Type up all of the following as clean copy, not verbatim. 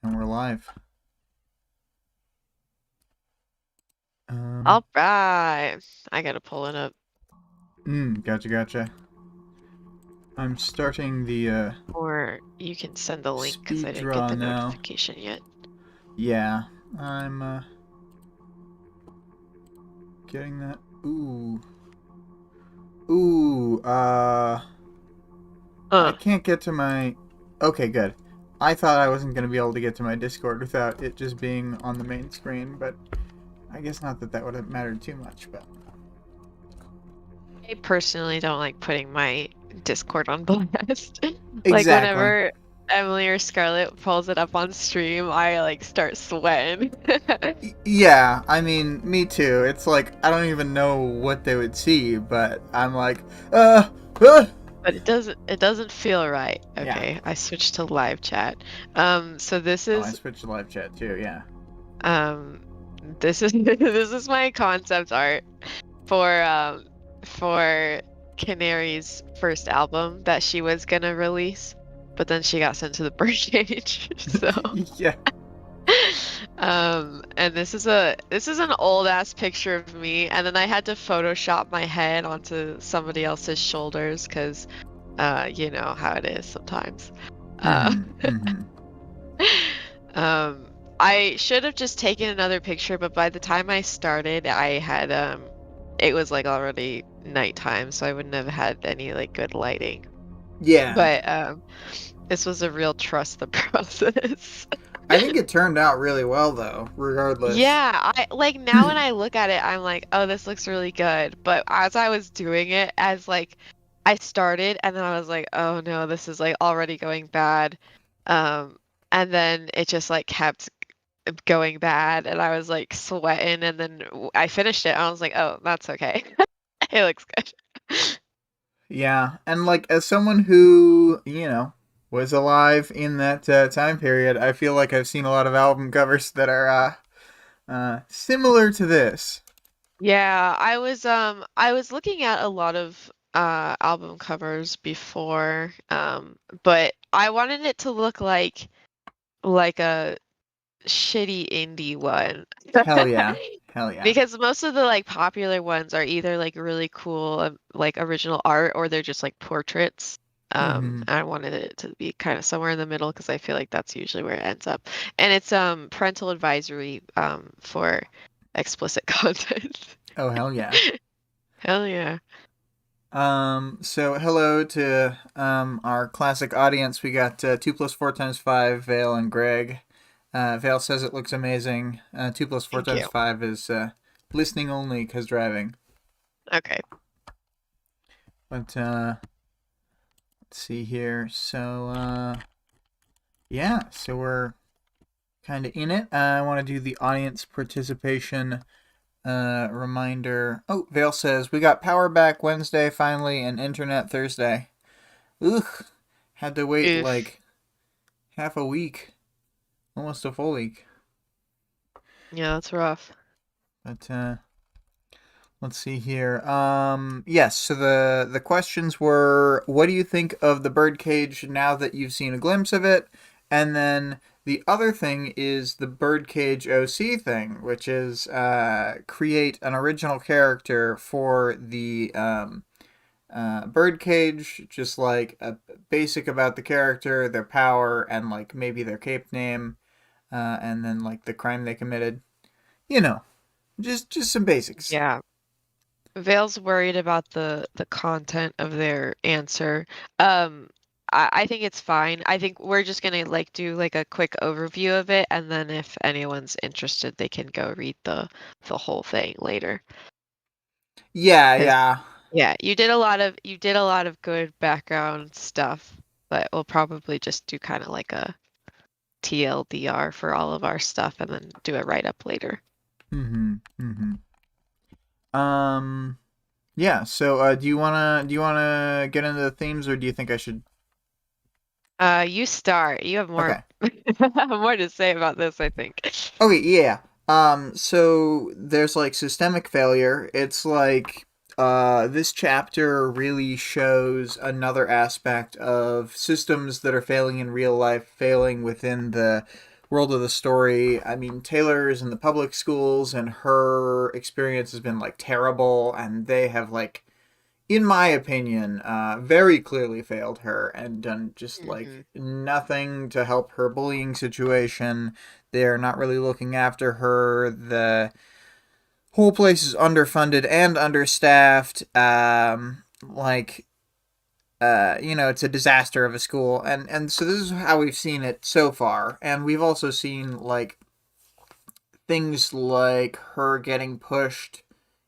And we're live. All right. I gotta pull it up. Gotcha. I'm starting the Or you can send the link because I speed didn't get draw the now. notification yet. Yeah, I'm getting that. Ooh, I Uh, can't get to my. Okay, good. I thought I wasn't gonna be able to get to my Discord without it just being on the main screen, but I guess not that that would have mattered too much. But I personally don't like putting my Discord on blast. Like exactly. whenever Emily or Scarlett pulls it up on stream, I like start sweating. Yeah, I mean, me too. It's like I don't even know what they would see, but I'm like, uh, uh. But it doesn't feel right. Yeah. Okay, I switched to live chat. So this Oh, I is switched to live chat too. Yeah. um this is this is my concept art for Canary's first album that she was gonna release, but then she got sent to the birdcage. So, Yeah. and this is an old ass picture of me, and then I had to Photoshop my head onto somebody else's shoulders because, you know how it is sometimes. Uh, Mm-hmm. um, I should have just taken another picture, but by the time I started, I had it was like already nighttime, so I wouldn't have had any like good lighting. Yeah. But this was a real trust the process. I think it turned out really well though, regardless. Yeah, I like now when I look at it, I'm like, oh, this looks really good. But as I was doing it, as like I started and then I was like, oh no, this is like already going bad. Um, and then it just like kept going bad and I was like sweating and then I finished it and I was like, oh, that's okay. It looks good. Yeah, and like as someone who was alive in that time period, I feel like I've seen a lot of album covers that are similar to this. Yeah, I was looking at a lot of album covers before, but I wanted it to look like a shitty indie one. Hell yeah. Hell yeah. Because most of the like popular ones are either like really cool like original art or they're just like portraits. Mm-hmm. I wanted it to be kind of somewhere in the middle because I feel like that's usually where it ends up. And it's parental advisory for explicit content. Oh hell yeah. Hell yeah. So hello to our classic audience. We got 2 plus 4 times 5, Vale and Greg. Vale says it looks amazing. 2 plus 4 Thank times you. 5 is listening only because driving. Okay. But let's see here. So yeah, so we're kind of in it. I want to do the audience participation reminder. Oh, Vale says we got power back Wednesday finally and internet Thursday. Ugh, had to wait Oof. like half a week, almost a full week. Yeah, that's rough. But let's see here. Yes. So the questions were, what do you think of the birdcage now that you've seen a glimpse of it? And then the other thing is the birdcage OC thing, which is create an original character for the birdcage, just like a basic about the character, their power, and like maybe their cape name, and then like the crime they committed. You know, just some basics. Yeah. Vale's worried about the content of their answer. Um, I think it's fine. I think we're just gonna like do like a quick overview of it, and then if anyone's interested, they can go read the whole thing later. Yeah, 'Cause yeah. yeah, you did a lot of good background stuff, but we'll probably just do kind of like a TLDR for all of our stuff, and then do a write up later. Mm-hmm. Um. Yeah. So, do you wanna get into the themes, or do you think I should? You start. You have more Okay. more to say about this, I think. Okay. Yeah. So there's like systemic failure. It's like this chapter really shows another aspect of systems that are failing in real life, failing within the world of the story. I mean, Taylor is in the public schools, and her experience has been like terrible, and they have like, in my opinion, very clearly failed her and done just Hmm. like nothing to help her bullying situation. They're not really looking after her. The whole place is underfunded and understaffed. It's a disaster of a school, and so this is how we've seen it so far, and we've also seen like things like her getting pushed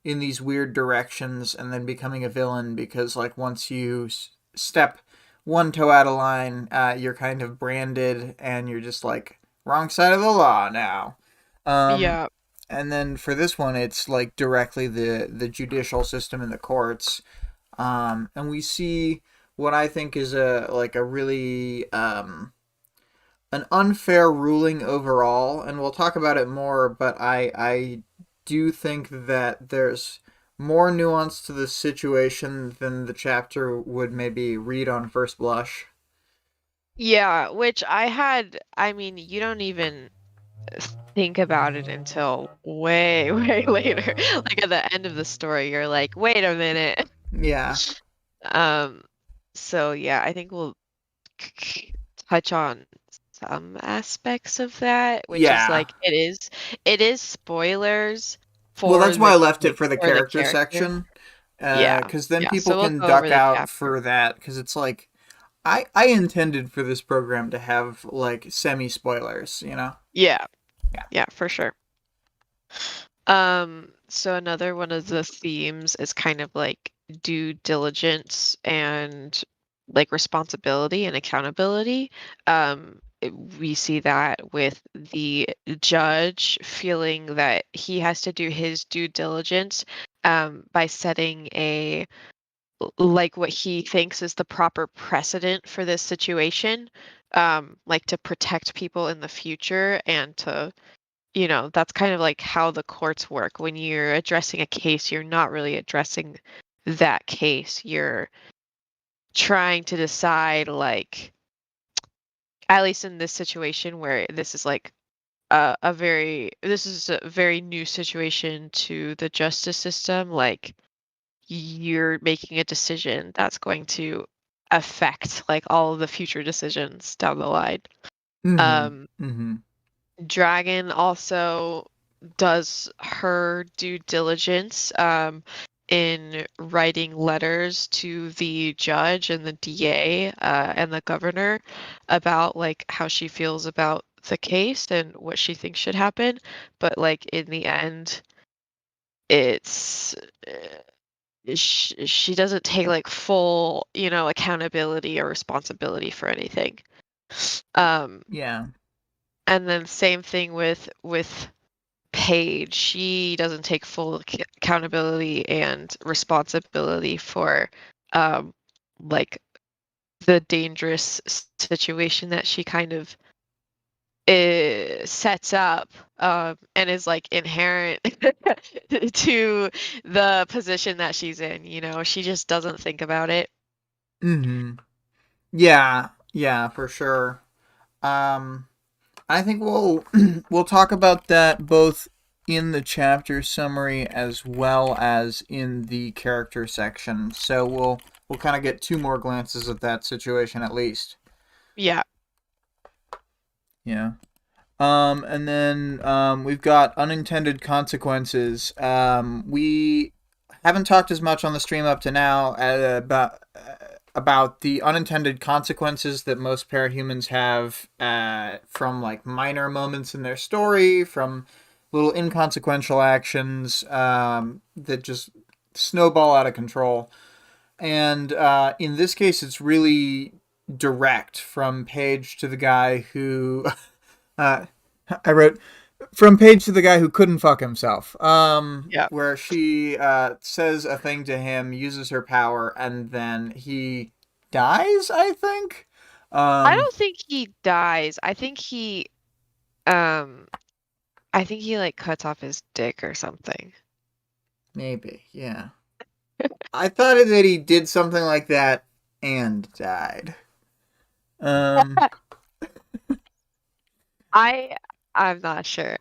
in these weird directions and then becoming a villain because like once you step one toe out of line, you're kind of branded and you're just like wrong side of the law now. um Yeah. and then for this one it's like directly the judicial system in the courts. And we see what I think is a really an unfair ruling overall, and we'll talk about it more. But I do think that there's more nuance to the situation than the chapter would maybe read on first blush. Yeah, which I mean, you don't even think about it until way, way later. Like at the end of the story, you're like, wait a minute. Yeah, Um, so yeah, I think we'll touch on some aspects of that, which is yeah. like it is spoilers Well, for that's why I the left it like for the for the character character. section, Yeah. because then Yeah. people So we'll can go over duck the out chapter. for that. Because it's like I intended for this program to have like semi spoilers, you know? Yeah. Yeah. Yeah, for sure. So another one of the themes is kind of like due diligence and like responsibility and accountability. We see that with the judge feeling that he has to do his due diligence by setting like what he thinks is the proper precedent for this situation, like to protect people in the future and to that's kind of like how the courts work. When you're addressing a case, you're not really addressing that case. You're trying to decide, like, at least in this situation where this is a very new situation to the justice system. Like, you're making a decision that's going to affect like all of the future decisions down the line. Mm-hmm. Um, Mm-hmm. Dragon also does her due diligence in writing letters to the judge and the DA and the governor about like how she feels about the case and what she thinks should happen. But like in the end, it's she doesn't take like full, accountability or responsibility for anything. Um, Yeah. and then same thing with Paige. She doesn't take full accountability and responsibility for um like the dangerous situation that she kind of sets up and is like inherent to the position that she's in, she just doesn't think about it. Mm-hmm. Yeah. Yeah, for sure. Um, I think we'll we'll talk about that both in the chapter summary as well as in the character section. So we'll kind of get two more glances at that situation at least. Yeah. Yeah. And then we've got unintended consequences. We haven't talked as much on the stream up to now about the unintended consequences that most parahumans have from like minor moments in their story, from little inconsequential actions that just snowball out of control. And in this case, it's really direct from Paige to the guy who uh, I wrote from Paige to the guy who couldn't fuck himself. Yeah. Where she says a thing to him, uses her power, and then he dies. I think. I Um, don't think he dies. Um I think he like cuts off his dick or something. maybe. Yeah. I thought that he did something like that and died. Um. I I'm not sure.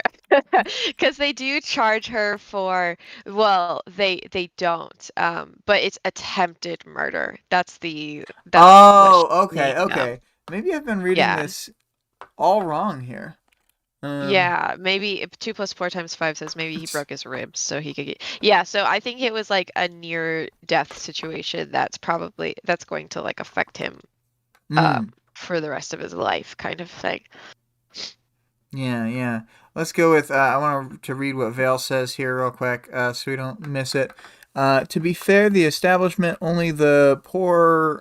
Because they do charge her for, well, they don't, but it's attempted murder. That's what she's Oh, okay, saying. okay. Maybe I've been reading Yeah. this all wrong here. Um, Yeah, maybe if 2 plus 4 times 5 says maybe he broke his ribs so he could get. Yeah, so I think it was like a near death situation that's going to like affect him mm, for the rest of his life kind of thing. yeah, yeah. Let's go with. I want to read what Vale says here real quick, so we don't miss it. To be fair, the establishment only the poor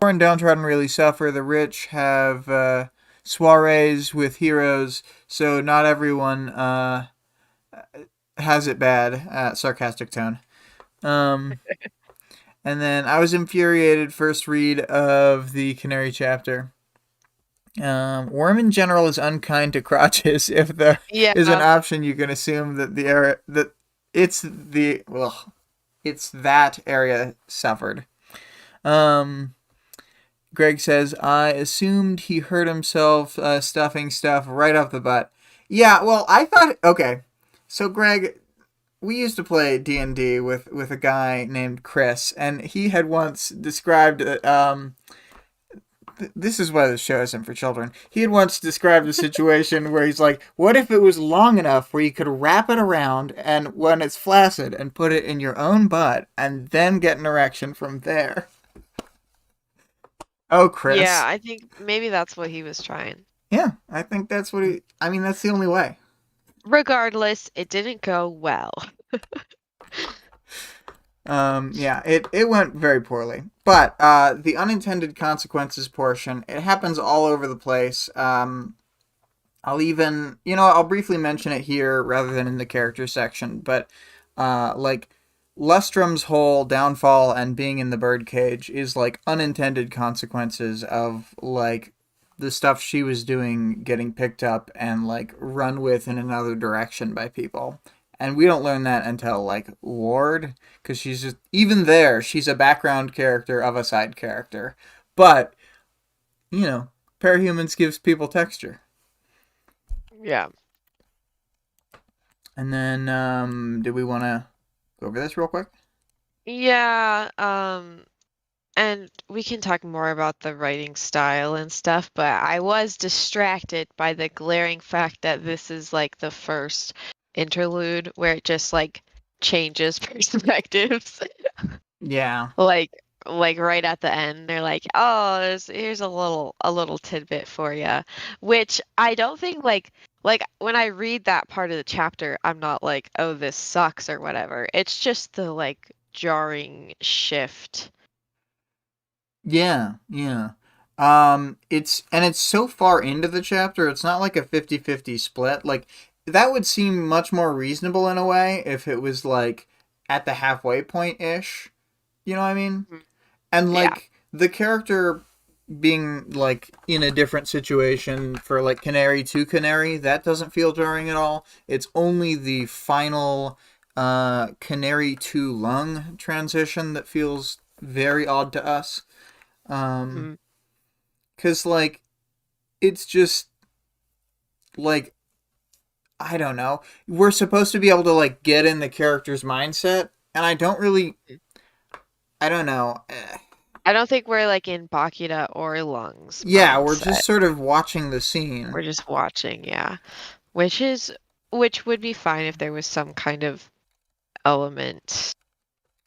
and downtrodden really suffer. The rich have soirees with heroes, so not everyone has it bad. Sarcastic tone. Um, and then I was infuriated first read of the Canary chapter. Worm in general is unkind to crotches. If there is an Yeah. option, you can assume that the area that it's the well, it's that area suffered. Um, Greg says, I assumed he hurt himself stuffing stuff right off the butt. Yeah, well, I thought, okay. So, Greg, we used to play D&D with a guy named Chris, and he had once described, this is why the show isn't for children. He had once described a situation where he's like, what if it was long enough where you could wrap it around and when it's flaccid and put it in your own butt and then get an erection from there? Oh, Yeah, Chris. I think maybe that's what he was trying. Yeah, I think that's what he. I mean, that's the only way. Regardless, it didn't go well. Yeah, it went very poorly. But the unintended consequences portion, it happens all over the place. I'll even, I'll briefly mention it here rather than in the character section. But like Lustrum's whole downfall and being in the birdcage is like unintended consequences of like the stuff she was doing getting picked up and like run with in another direction by people. And we don't learn that until like Ward, because she's just even there. She's a background character of a side character, but you know, parahumans gives people texture. Yeah. And then, do we want to go over this real quick? Yeah, and we can talk more about the writing style and stuff, but I was distracted by the glaring fact that this is like the first interlude where it just like changes perspectives. Yeah. Like like right at the end, they're like, "Oh, here's a little tidbit for you," which I don't think like when I read that part of the chapter, I'm not like, "Oh, this sucks" or whatever. It's just the like jarring shift. Yeah, yeah. It's so far into the chapter, it's not like a 50-50 split. Like that would seem much more reasonable in a way if it was like at the halfway point ish. You know what I mean? Mhm. And Yeah. like the character being like in a different situation for like Canary to Canary, that doesn't feel jarring at all. It's only the final Canary to Lung transition that feels very odd to us. Um, Mhm. cause like it's just like I don't know. We're supposed to be able to like get in the character's mindset, and I don't really. I don't know. I don't think we're like in Bakura or Lung's Yeah, we're mindset. just sort of watching the scene. We're just watching, yeah. Which is which would be fine if there was some kind of element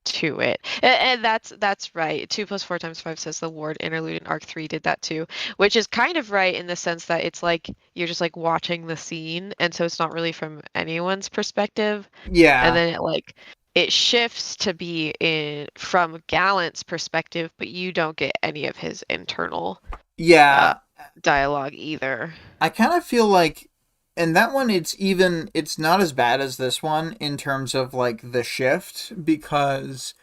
to it. And that's right. 2 plus 4 times 5 says the Ward interlude in Arc 3 did that too, which is kind of right in the sense that it's like you're just like watching the scene, and so it's not really from anyone's perspective. And Yeah, then it shifts to be in from Gallant's perspective, but you don't get any of his internal uh yeah. dialogue either. I kind of feel like, and that one, it's not as bad as this one in terms of like the shift because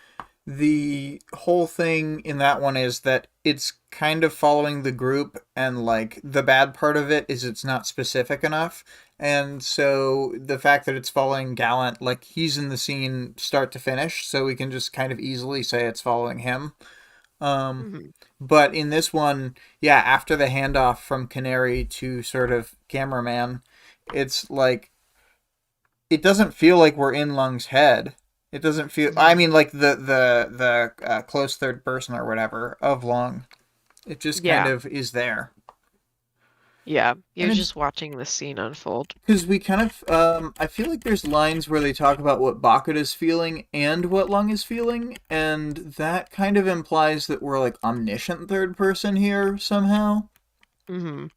the whole thing in that one is that it's kind of following the group and like the bad part of it is it's not specific enough. And so the fact that it's following Gallant, like he's in the scene start to finish, so we can just kind of easily say it's following him. Um, Mhm. but in this one, yeah, after the handoff from Canary to sort of cameraman, it's like it doesn't feel like we're in Lung's head. It doesn't feel. I Mhm. mean, like the close third person or whatever of Lung. It just kind Yeah. of is there, Yeah. and You're it's just watching the scene unfold. because we kind of. I feel like there's lines where they talk about what Bakuta's feeling and what Lung is feeling, and that kind of implies that we're like omniscient third person here somehow. Mhm.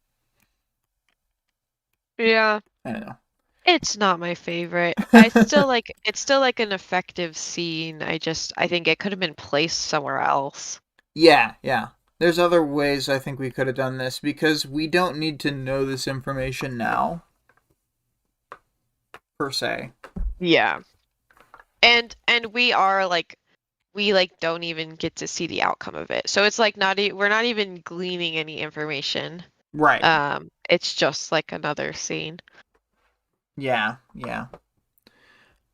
Yeah. I don't know. It's not my favorite. I still like it's still like an effective scene. I think it could have been placed somewhere else. Yeah, yeah. There's other ways I think we could have done this because we don't need to know this information now, per se. Yeah. And we don't even get to see the outcome of it. So it's like we're not even gleaning any information. Right. It's just like another scene. Yeah, yeah.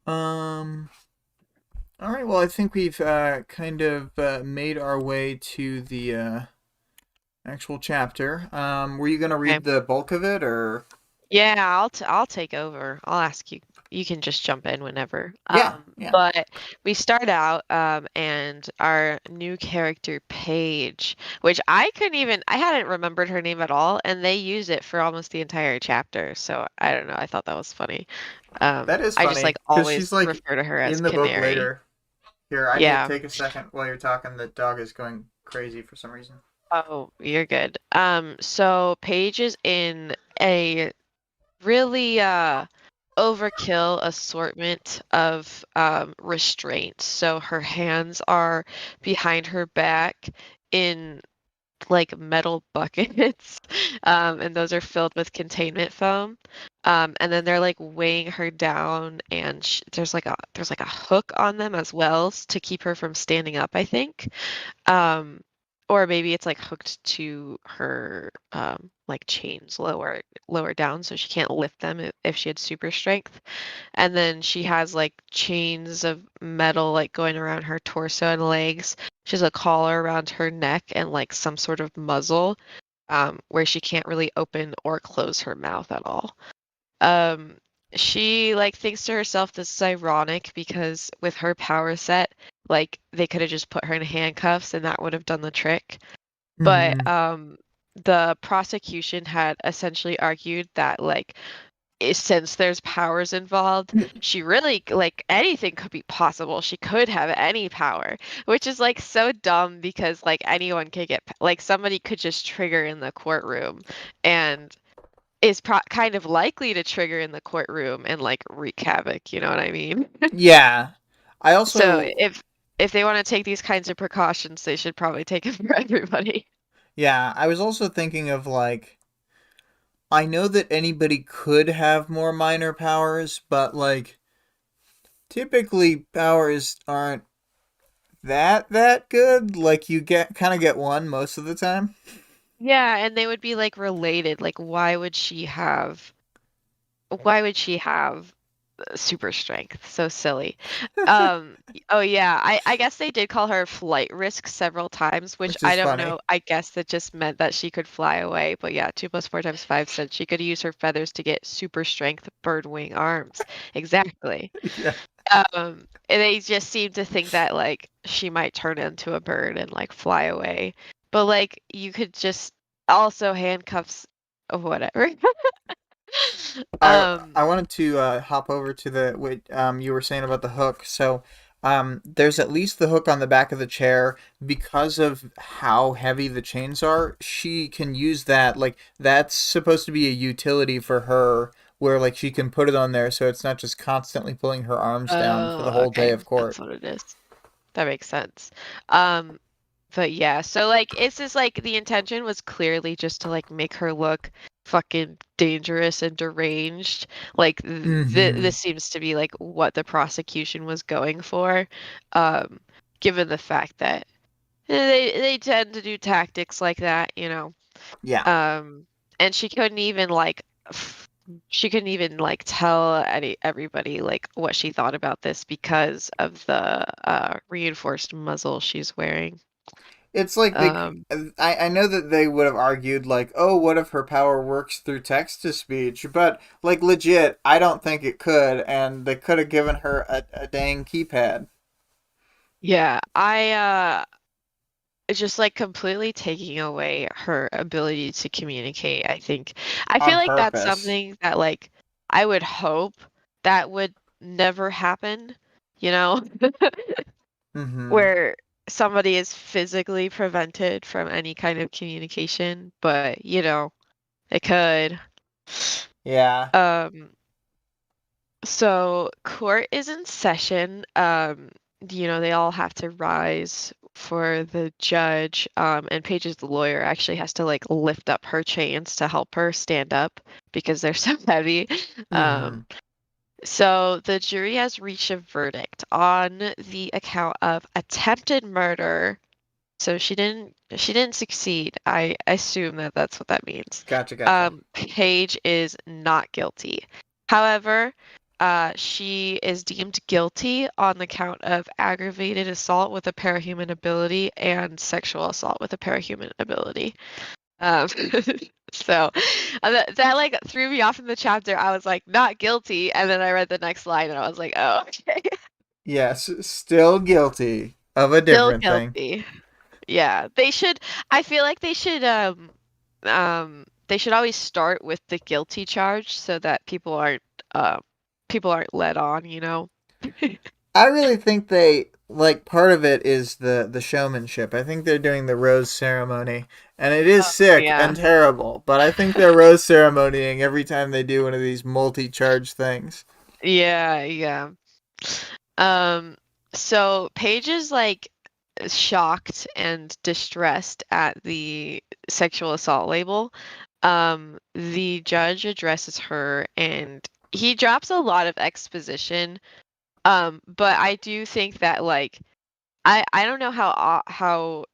Um. All right. Well, I think we've kind of made our way to the actual chapter. Were you gonna Okay. read the bulk of it, or? Yeah, I'll take over. I'll ask you. You can just jump in whenever. Yeah, yeah. But we start out, and our new character Paige, which I hadn't remembered her name at all, and they use it for almost the entire chapter. So I don't know. I thought that was funny. That is I just like funny because she's always like refer to her as in the book Canary. later. Here, I need to Yeah. take a second while you're talking. The dog is going crazy for some reason. Oh, you're good. So Paige is in a really overkill assortment of restraints. So her hands are behind her back in like metal buckets, and those are filled with containment foam. And then they're like weighing her down, and there's like a hook on them as well to keep her from standing up, I think. Um, or maybe it's like hooked to her like chains lower down so she can't lift them if she had super strength. And then she has like chains of metal like going around her torso and legs. She has a collar around her neck and like some sort of muzzle where she can't really open or close her mouth at all. Um, she like thinks to herself this is ironic because with her power set, like they could have just put her in handcuffs and that would have done the trick. But Mm-hmm. the prosecution had essentially argued that since there's powers involved, she really like anything could be possible. She could have any power, which is like so dumb because like anyone could like somebody could just trigger in the courtroom and is kind of likely to trigger in the courtroom and like wreak havoc, you know what I mean? Yeah. I So also, if they want to take these kinds of precautions, they should probably take them for everybody. yeah, I was also thinking of like, I know that anybody could have more minor powers, but like, typically powers aren't that good. Like, you get kind of get one most of the time. Yeah, and they would be like related. Like why would she have super strength? So silly. Oh yeah, I guess they did call her flight risk several times, which Which I is don't funny. know. I guess that just meant that she could fly away. But yeah, 2 plus 4 times 5 said she could use her feathers to get super strength bird wing arms. Exactly. Yeah. And they just seem to think that like she might turn into a bird and like fly away. But like you could just also handcuffs or whatever. I Um, I wanted to hop over to the what you were saying about the hook. So there's at least the hook on the back of the chair because of how heavy the chains are. She can use that like that's supposed to be a utility for her where like she can put it on there so it's not just constantly pulling her arms down for the oh, whole day okay. of court. That's what it is. That makes sense. Um, but yeah, so like it's just like the intention was clearly just to like make her look fucking dangerous and deranged. Like Mm-hmm. this seems to be like what the prosecution was going for. Um, given the fact that they tend to do tactics like that, you know. Yeah. Um, and she couldn't even like tell everybody like what she thought about this because of the reinforced muzzle she's wearing. It's like they. Um, I know that they would have argued like, oh, what if her power works through text to speech? But like legit, I don't think it could, and they could have given her a dang keypad yeah, it's just like completely taking away her ability to communicate, I think. I feel on like that's purpose. something that like I would hope that would never happen, you know, Mm-hmm. where somebody is physically prevented from any kind of communication, but it could. Yeah. Um, so court is in session. They all have to rise for the judge. And Paige's the lawyer actually has to like lift up her chains to help her stand up because they're so heavy. Mm-hmm. Um, so the jury has reached a verdict on the account of attempted murder. So she didn't succeed. I assume that that's what that means. Gotcha. Gotcha. Paige is not guilty. However, she is deemed guilty on the count of aggravated assault with a parahuman ability and sexual assault with a parahuman ability. Um, so that like threw me off in the chapter. I was like, not guilty, and then I read the next line and I was like, oh, okay, Yes, still guilty of a still different thing. guilty. Yeah, they should. I feel like they should always start with the guilty charge so that uh people aren't led on, you know? I really think they like part of it is the showmanship. I think they're doing the rose ceremony, and it is Oh, sick yeah. and terrible. But I think they're rose ceremonying every time they do one of these multi-charge things. Yeah, yeah. Um, so Paige is like shocked and distressed at the sexual assault label. The judge addresses her and he drops a lot of exposition. But I do think that like I don't know how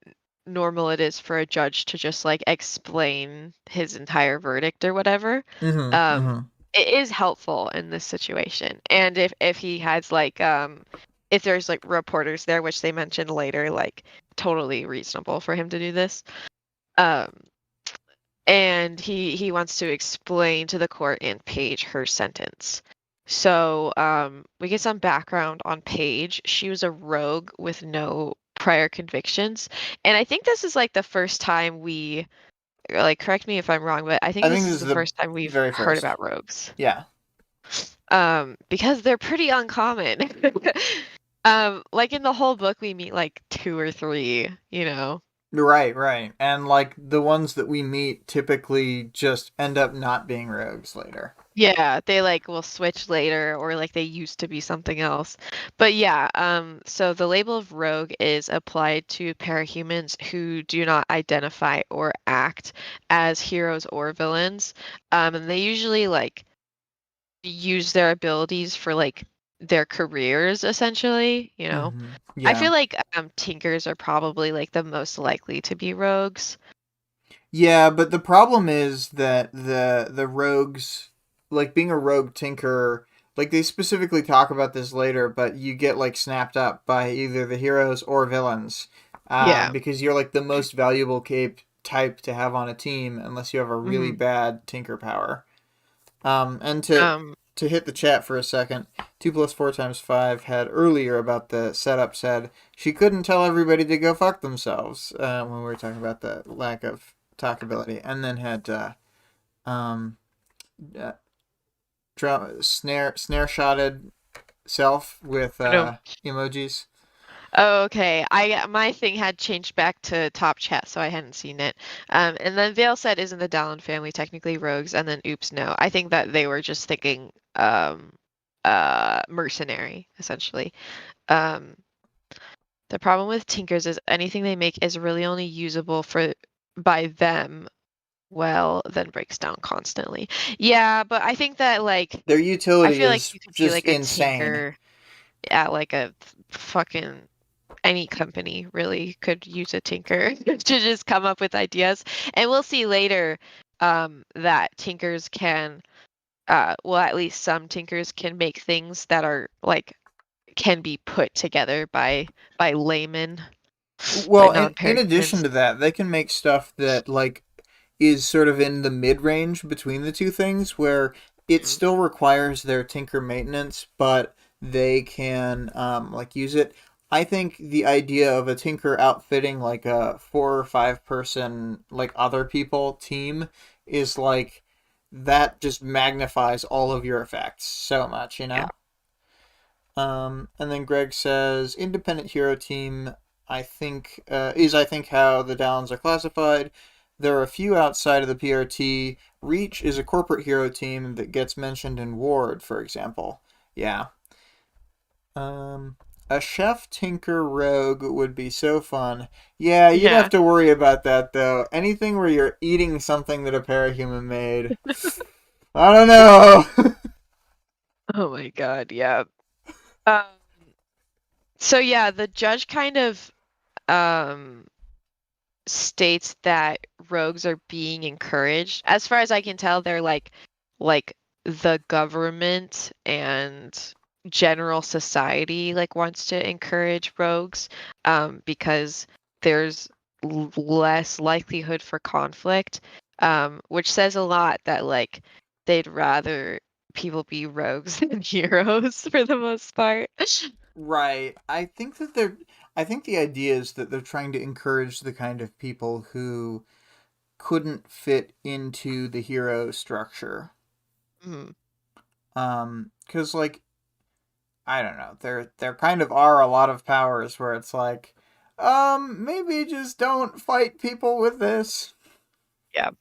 normal it is for a judge to just like explain his entire verdict or whatever. Mm-hmm. Um, Mm-hmm. it is helpful in this situation. And if he has like if there's like reporters there, which they mentioned later, like totally reasonable for him to do this. Um, and he wants to explain to the court and Paige her sentence. So we get some background on Paige. She was a rogue with no prior convictions, and I think this is like the first time we like correct me if I'm wrong, but I think I think this this is is the the first time we've very heard first. about rogues. Yeah. Because they're pretty uncommon. Like in the whole book we meet like two or three, you know. Right, right. And like the ones that we meet typically just end up not being rogues later. Yeah, they like will switch later or like they used to be something else. But yeah, so the label of rogue is applied to parahumans who do not identify or act as heroes or villains. And they usually like use their abilities for like their careers essentially, you know. Mm-hmm. I Yeah. feel like tinkers are probably like the most likely to be rogues. Yeah, but the problem is that the rogues, like being a rogue tinker, like they specifically talk about this later, but you get like snapped up by either the heroes or villains, Yeah. because you're like the most valuable cape type to have on a team unless you have a really Hmm. bad tinker power. And Um, to hit the chat for a second, 2 plus 4 times 5 had earlier about the setup said she couldn't tell everybody to go fuck themselves when we were talking about the lack of talkability, and then had um, uh, snare shotted self with no. emojis. Oh, okay. My thing had changed back to top chat, so I hadn't seen it. And then Vale said, "Isn't the Dallin family technically rogues?" And then, oops, no. I think that they were just thinking, mercenary, essentially. Um, the problem with Tinkers is anything they make is really only usable for by them. Well, then breaks down constantly. Yeah, but I think that like Their I utility feel like is you could be just like a insane. tinker at like a fucking any company really could use a tinker to just come up with ideas. And we'll see later that tinkers can, well, at least some tinkers can make things that are like can be put together by laymen. Well, by in addition non-parahumans. to that, they can make stuff that like is sort of in the mid range between the two things, where it Mhm. still requires their tinker maintenance, but they can like use it. I think the idea of a tinker outfitting like a 4 or 5 person like other people team is like that just magnifies all of your effects so much, you Yeah. know? And then Greg says independent hero team. I think how the Downs are classified. There are a few outside of the PRT. Reach is a corporate hero team that gets mentioned in Ward, for example. Yeah. A chef tinker rogue would be so fun. Yeah, you'd have Yeah. to worry about that though. Anything where you're eating something that a parahuman made. I don't know. Oh my God. Yeah. Um, so yeah, the judge kind of um states that rogues are being encouraged. As far as I can tell, they're like the government and general society like wants to encourage rogues because there's less likelihood for conflict, which says a lot that like they'd rather people be rogues than heroes for the most part. Right. I think the idea is that they're trying to encourage the kind of people who couldn't fit into the hero structure. Mhm. 'Cause like I don't know, there kind of are a lot of powers where it's like maybe just don't fight people with this. Yeah.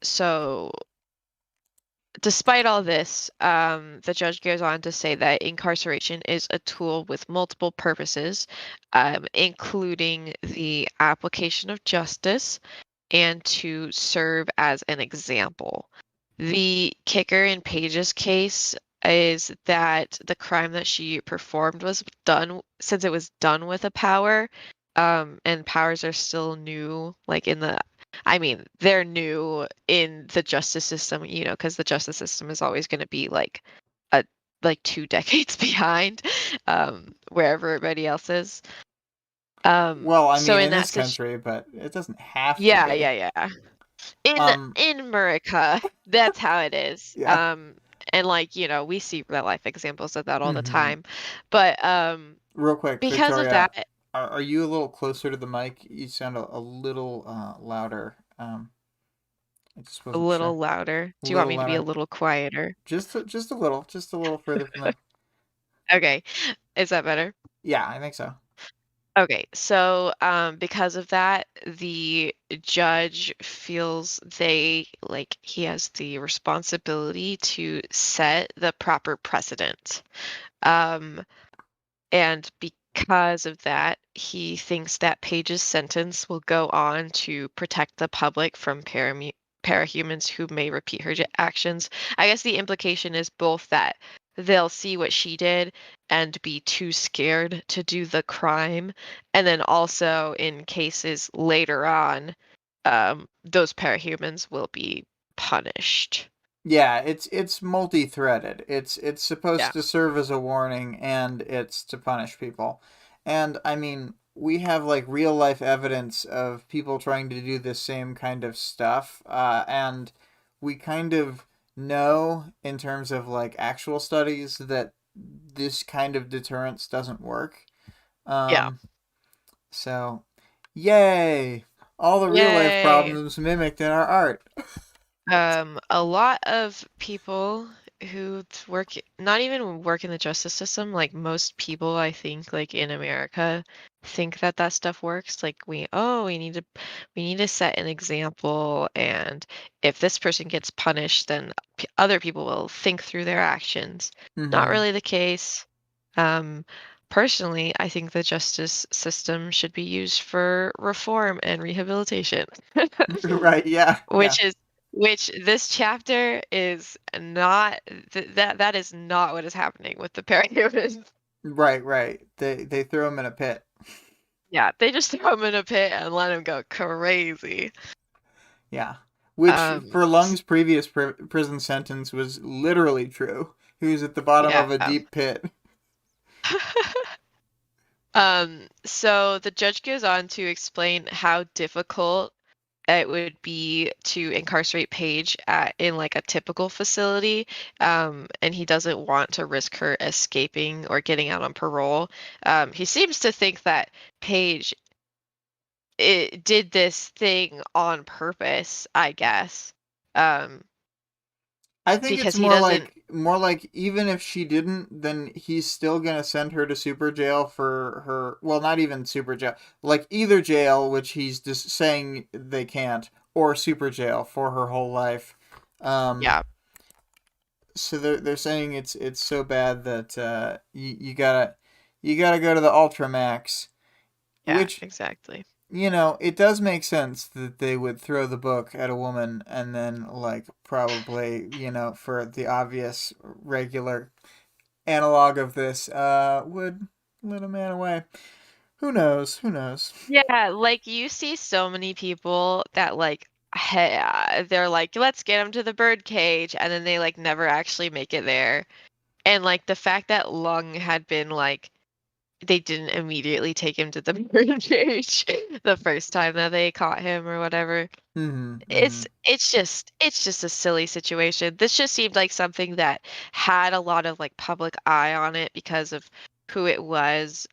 So despite all this, the judge goes on to say that incarceration is a tool with multiple purposes, including the application of justice and to serve as an example. The kicker in Paige's case is that the crime that she performed was done since it was done with a power, and powers are still new, like in the, I mean, they're new in the justice system, because the justice system is always going to be a like 2 decades behind, where everybody else is. Well, I So mean in in that this situation, country, but it doesn't have to yeah, be. yeah, yeah. In Um in America, that's how it is. yeah. And like, we see real life examples of that all the Mhm. time. But Real quick, because of Victoria, that, are you a little closer to the mic? You sound a little louder. I just a wasn't little sure. louder. A Do you want little me to be a louder. little quieter? Just a little further from there. Okay. Is that better? Yeah, I think so. Okay, so because of that, the judge feels he has the responsibility to set the proper precedent. Um, And because of that, he thinks that Page's sentence will go on to protect the public from parahumans who may repeat her actions. I guess the implication is both that they'll see what she did and be too scared to do the crime, and then also in cases later on, those parahumans will be punished. Yeah, it's multi-threaded. It's Yeah. supposed to serve as a warning and it's to punish people. And I mean, we have like real life evidence of people trying to do this same kind of stuff. And we kind of know in terms of like actual studies that this kind of deterrence doesn't work. Yeah. Um, so yay! All the real life Yay. problems mimicked in our art. A lot of people who not even work in the justice system, like most people, I think, like in America, think that that stuff works. Like we need to set an example, and if this person gets punished, then other people will think through their actions. Not Mm-hmm. really the case. Um, Personally, I think the justice system should be used for reform and rehabilitation. Right, yeah, yeah. Which is which this chapter is not that is not what is happening with the parahumans. Right, right. They threw him in a pit. Yeah, they just throw him in a pit and let him go crazy. Yeah. Which Um, for Lung's previous prison sentence was literally true. He was at the bottom yeah. of a deep pit. So the judge goes on to explain how difficult it would be to incarcerate Paige in like a typical facility, and he doesn't want to risk her escaping or getting out on parole. He seems to think that Paige did this thing on purpose, I guess, um, I think it's because he doesn't. more like even if she didn't, then he's still gonna send her to super jail for her. Well, not even super jail, like either jail, which he's just saying they can't, or super jail for her whole life. Um, Yeah, so they're saying it's so bad that you gotta go to the Ultramax, yeah, which exactly. it does make sense that they would throw the book at a woman and then, like, probably, for the obvious regular analog of this, would let a man away. Who knows? Who knows? Yeah, like you see so many people that like they're like, let's get him to the bird cage, and then they like never actually make it there. And like the fact that Lung had been like they didn't immediately take him to the bird cage the first time that they caught him or whatever. Mm-hmm. Mm-hmm. It's just a silly situation. This just seemed like something that had a lot of like public eye on it because of who it was,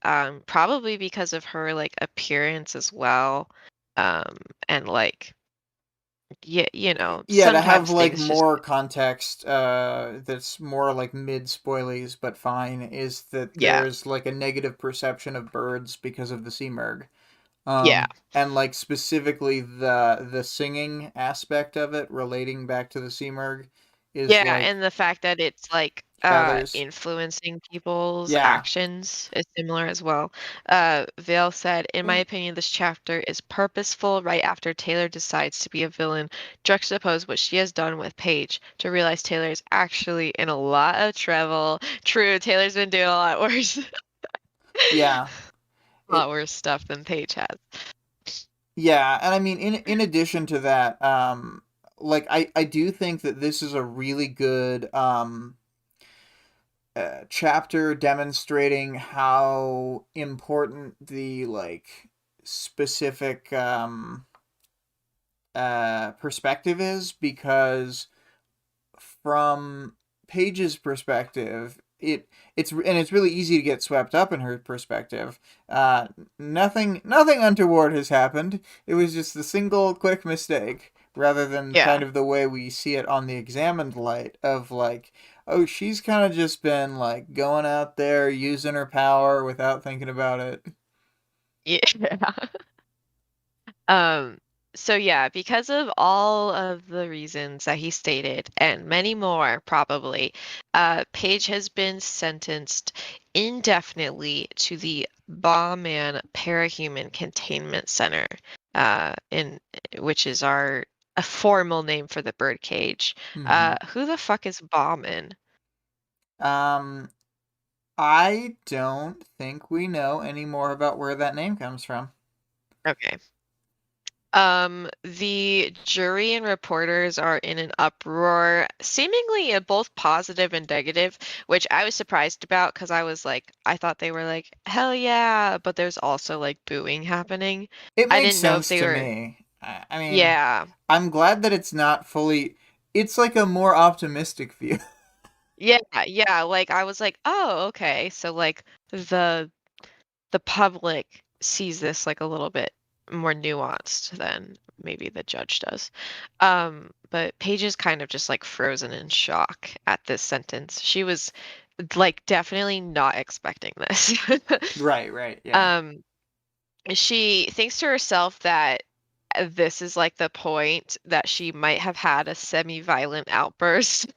probably because of her like appearance as well. Um, and like yeah, Yeah, to have sometimes like things just more context, that's more like mid spoilies, but fine, is that yeah, there's like a negative perception of birds because of the sea merg. yeah. And like specifically the singing aspect of it relating back to the Simurgh is Yeah, like and the fact that it's like feathers. influencing people's Yeah. actions is similar as well. Vale said, in my Mm, opinion, this chapter is purposeful right after Taylor decides to be a villain, juxtapose what she has done with Paige to realize Taylor is actually in a lot of trouble. True, Taylor's been doing a lot worse, yeah. a lot It worse stuff than Paige has. yeah, and I mean in addition to that, like I do think that this is a really good chapter demonstrating how important the like specific perspective is, because from Paige's perspective, it's really easy to get swept up in her perspective. Uh, nothing untoward has happened. It was just a single quick mistake, rather than Yeah. kind of the way we see it on the examined light of like, oh, she's kind of just been like going out there using her power without thinking about it. Yeah. Um, so yeah, because of all of the reasons that he stated, and many more probably, Paige has been sentenced indefinitely to the Bauman Parahuman Containment Center, in which is our a formal name for the birdcage. Hmm. Who the fuck is Bauman? Um, I don't think we know any more about where that name comes from. Okay. The jury and reporters are in an uproar, seemingly both positive and negative, which I was surprised about because I was like, I thought they were like, hell yeah, but there's also like booing happening. It I makes didn't know if sense they to were, me. I mean, yeah, I'm glad that it's not fully. It's like a more optimistic view. yeah, yeah. Like I was like, oh, okay. So like the the public sees this like a little bit more nuanced than maybe the judge does. But Paige is kind of just like frozen in shock at this sentence. She was like definitely not expecting this. Right, right, yeah. Um, she thinks to herself that this is like the point that she might have had a semi-violent outburst,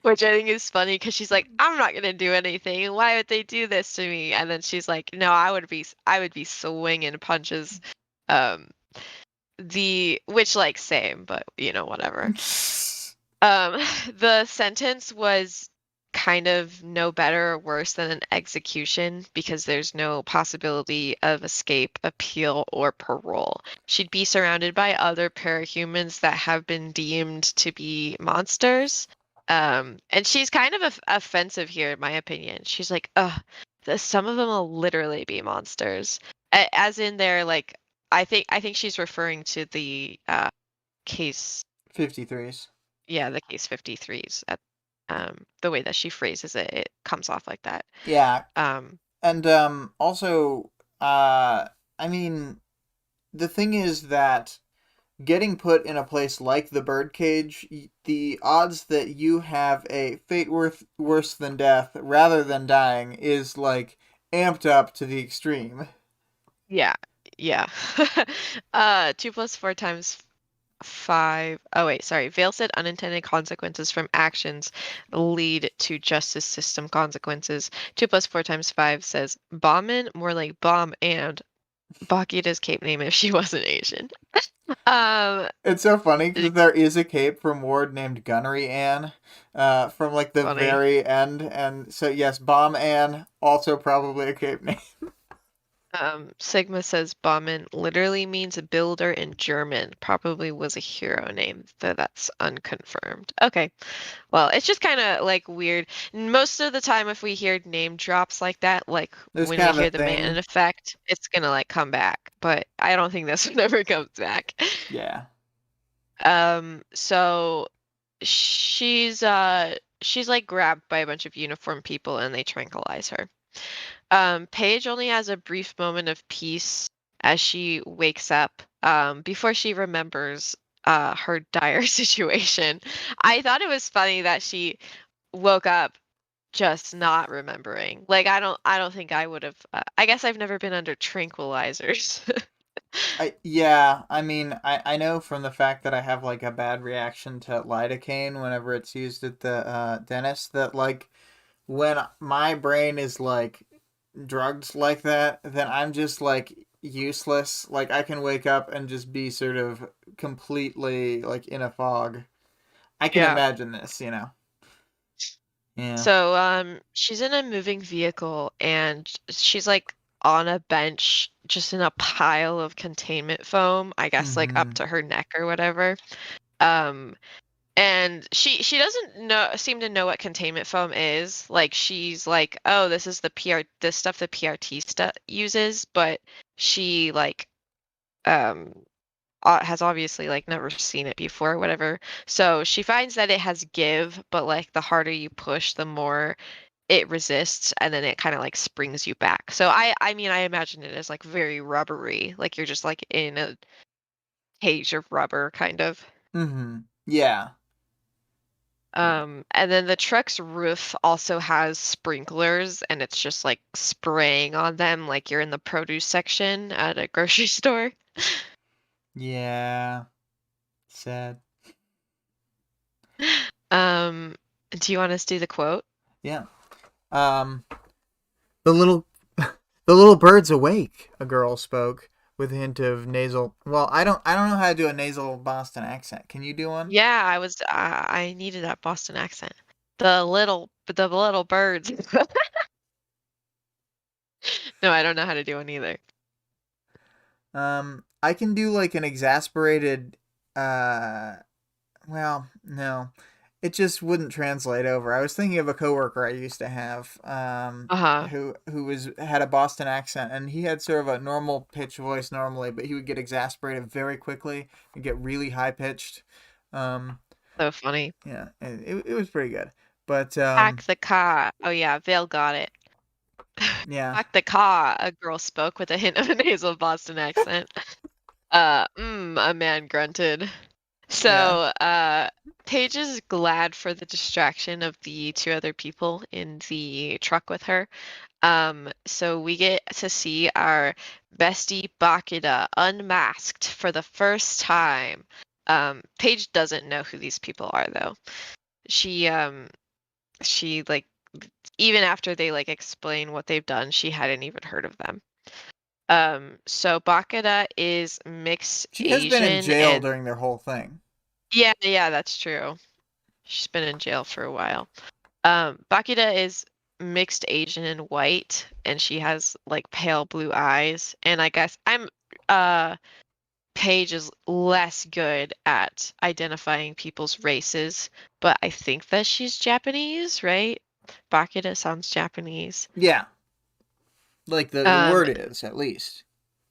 which I think is funny because she's like, I'm not gonna do anything. Why would they do this to me? And then she's like, no, I would be swinging punches. Um, the which like same, but whatever. Um, the sentence was kind of no better or worse than an execution because there's no possibility of escape, appeal, or parole. She'd be surrounded by other parahumans that have been deemed to be monsters. And she's kind of offensive here, in my opinion. She's like, ugh, some of them will literally be monsters. As in they're like I think she's referring to the case 53s. yeah, the case 53s at the way that she phrases it, it comes off like that. Yeah, Um and also, I mean, the thing is that getting put in a place like the birdcage, the odds that you have a fate worse than death rather than dying is like amped up to the extreme. yeah. Yeah. 2 plus 4 times 5. Oh wait, sorry. Vale said unintended consequences from actions lead to justice system consequences. 2 plus 4 times 5 says bombin, more like bomb and Bakita's cape name if she wasn't Asian. Um, It's so funny because there is a cape from Ward named Gunnery Ann, from like the funny. very end, and so yes, Bomb Ann also probably a cape name. Sigma says Bauman literally means builder in German. Probably was a hero name, though that's unconfirmed. Okay. Well, it's just kind of like weird. Most of the time, if we hear name drops like that, like There's when we kind of a hear the thing. Mannon effect, it's gonna like come back. But I don't think this one ever comes back. Yeah. So she's like grabbed by a bunch of uniformed people and they tranquilize her. Paige only has a brief moment of peace as she wakes up, before she remembers her dire situation. I thought it was funny that she woke up just not remembering. Like I don't think I would have. I guess I've never been under tranquilizers. I mean, I know from the fact that I have like a bad reaction to lidocaine whenever it's used at the dentist that like when my brain is like drugged like that, then I'm just like useless. Like I can wake up and just be sort of completely like in a fog. I can Yeah. imagine this, you know. Yeah. So, she's in a moving vehicle and she's like on a bench just in a pile of containment foam, I guess like up Mm-hmm. to her neck or whatever. Um, and she doesn't know seem to know what containment foam is. Like she's like, "Oh, this is the this stuff the PRT uses," but she like um has obviously like never seen it before or whatever. So she finds that it has give, but like the harder you push, the more it resists and then it kind of like springs you back. So I mean I imagine it as like very rubbery, like you're just like in a cage of rubber kind of. Mm-hmm. Yeah. Yeah. And then the truck's roof also has sprinklers and it's just like spraying on them like you're in the produce section at a grocery store. Yeah. Sad. Do you want us to do the quote? Yeah. Um the little the little bird's awake, a girl spoke with a hint of nasal. Well, I don't know how to do a nasal Boston accent. Can you do one? Yeah, I needed that Boston accent. The little birds. No, I don't know how to do one either. I can do like an exasperated uh well, no. It just wouldn't translate over. I was thinking of a coworker I used to have, Uh-huh. who was had a Boston accent, and he had sort of a normal pitch voice normally, but he would get exasperated very quickly and get really high pitched. Um, So funny. yeah, and it was pretty good. But Pack the car. Oh yeah, Vale got it. yeah, Pack the car, a girl spoke with a hint of a nasal Boston accent. A man grunted. yeah, So, Paige is glad for the distraction of the two other people in the truck with her. So we get to see our bestie Bakida unmasked for the first time. Paige doesn't know who these people are though. She like even after they like explain what they've done, she hadn't even heard of them. So Bakida is mixed she has been in Asian jail and during their whole thing. yeah, yeah, that's true. She's been in jail for a while. Bakida is mixed Asian and white, and she has like pale blue eyes. And I guess Paige is less good at identifying people's races, but I think that she's Japanese, right? Bakida sounds Japanese. Yeah, Like the Um, word is, at least.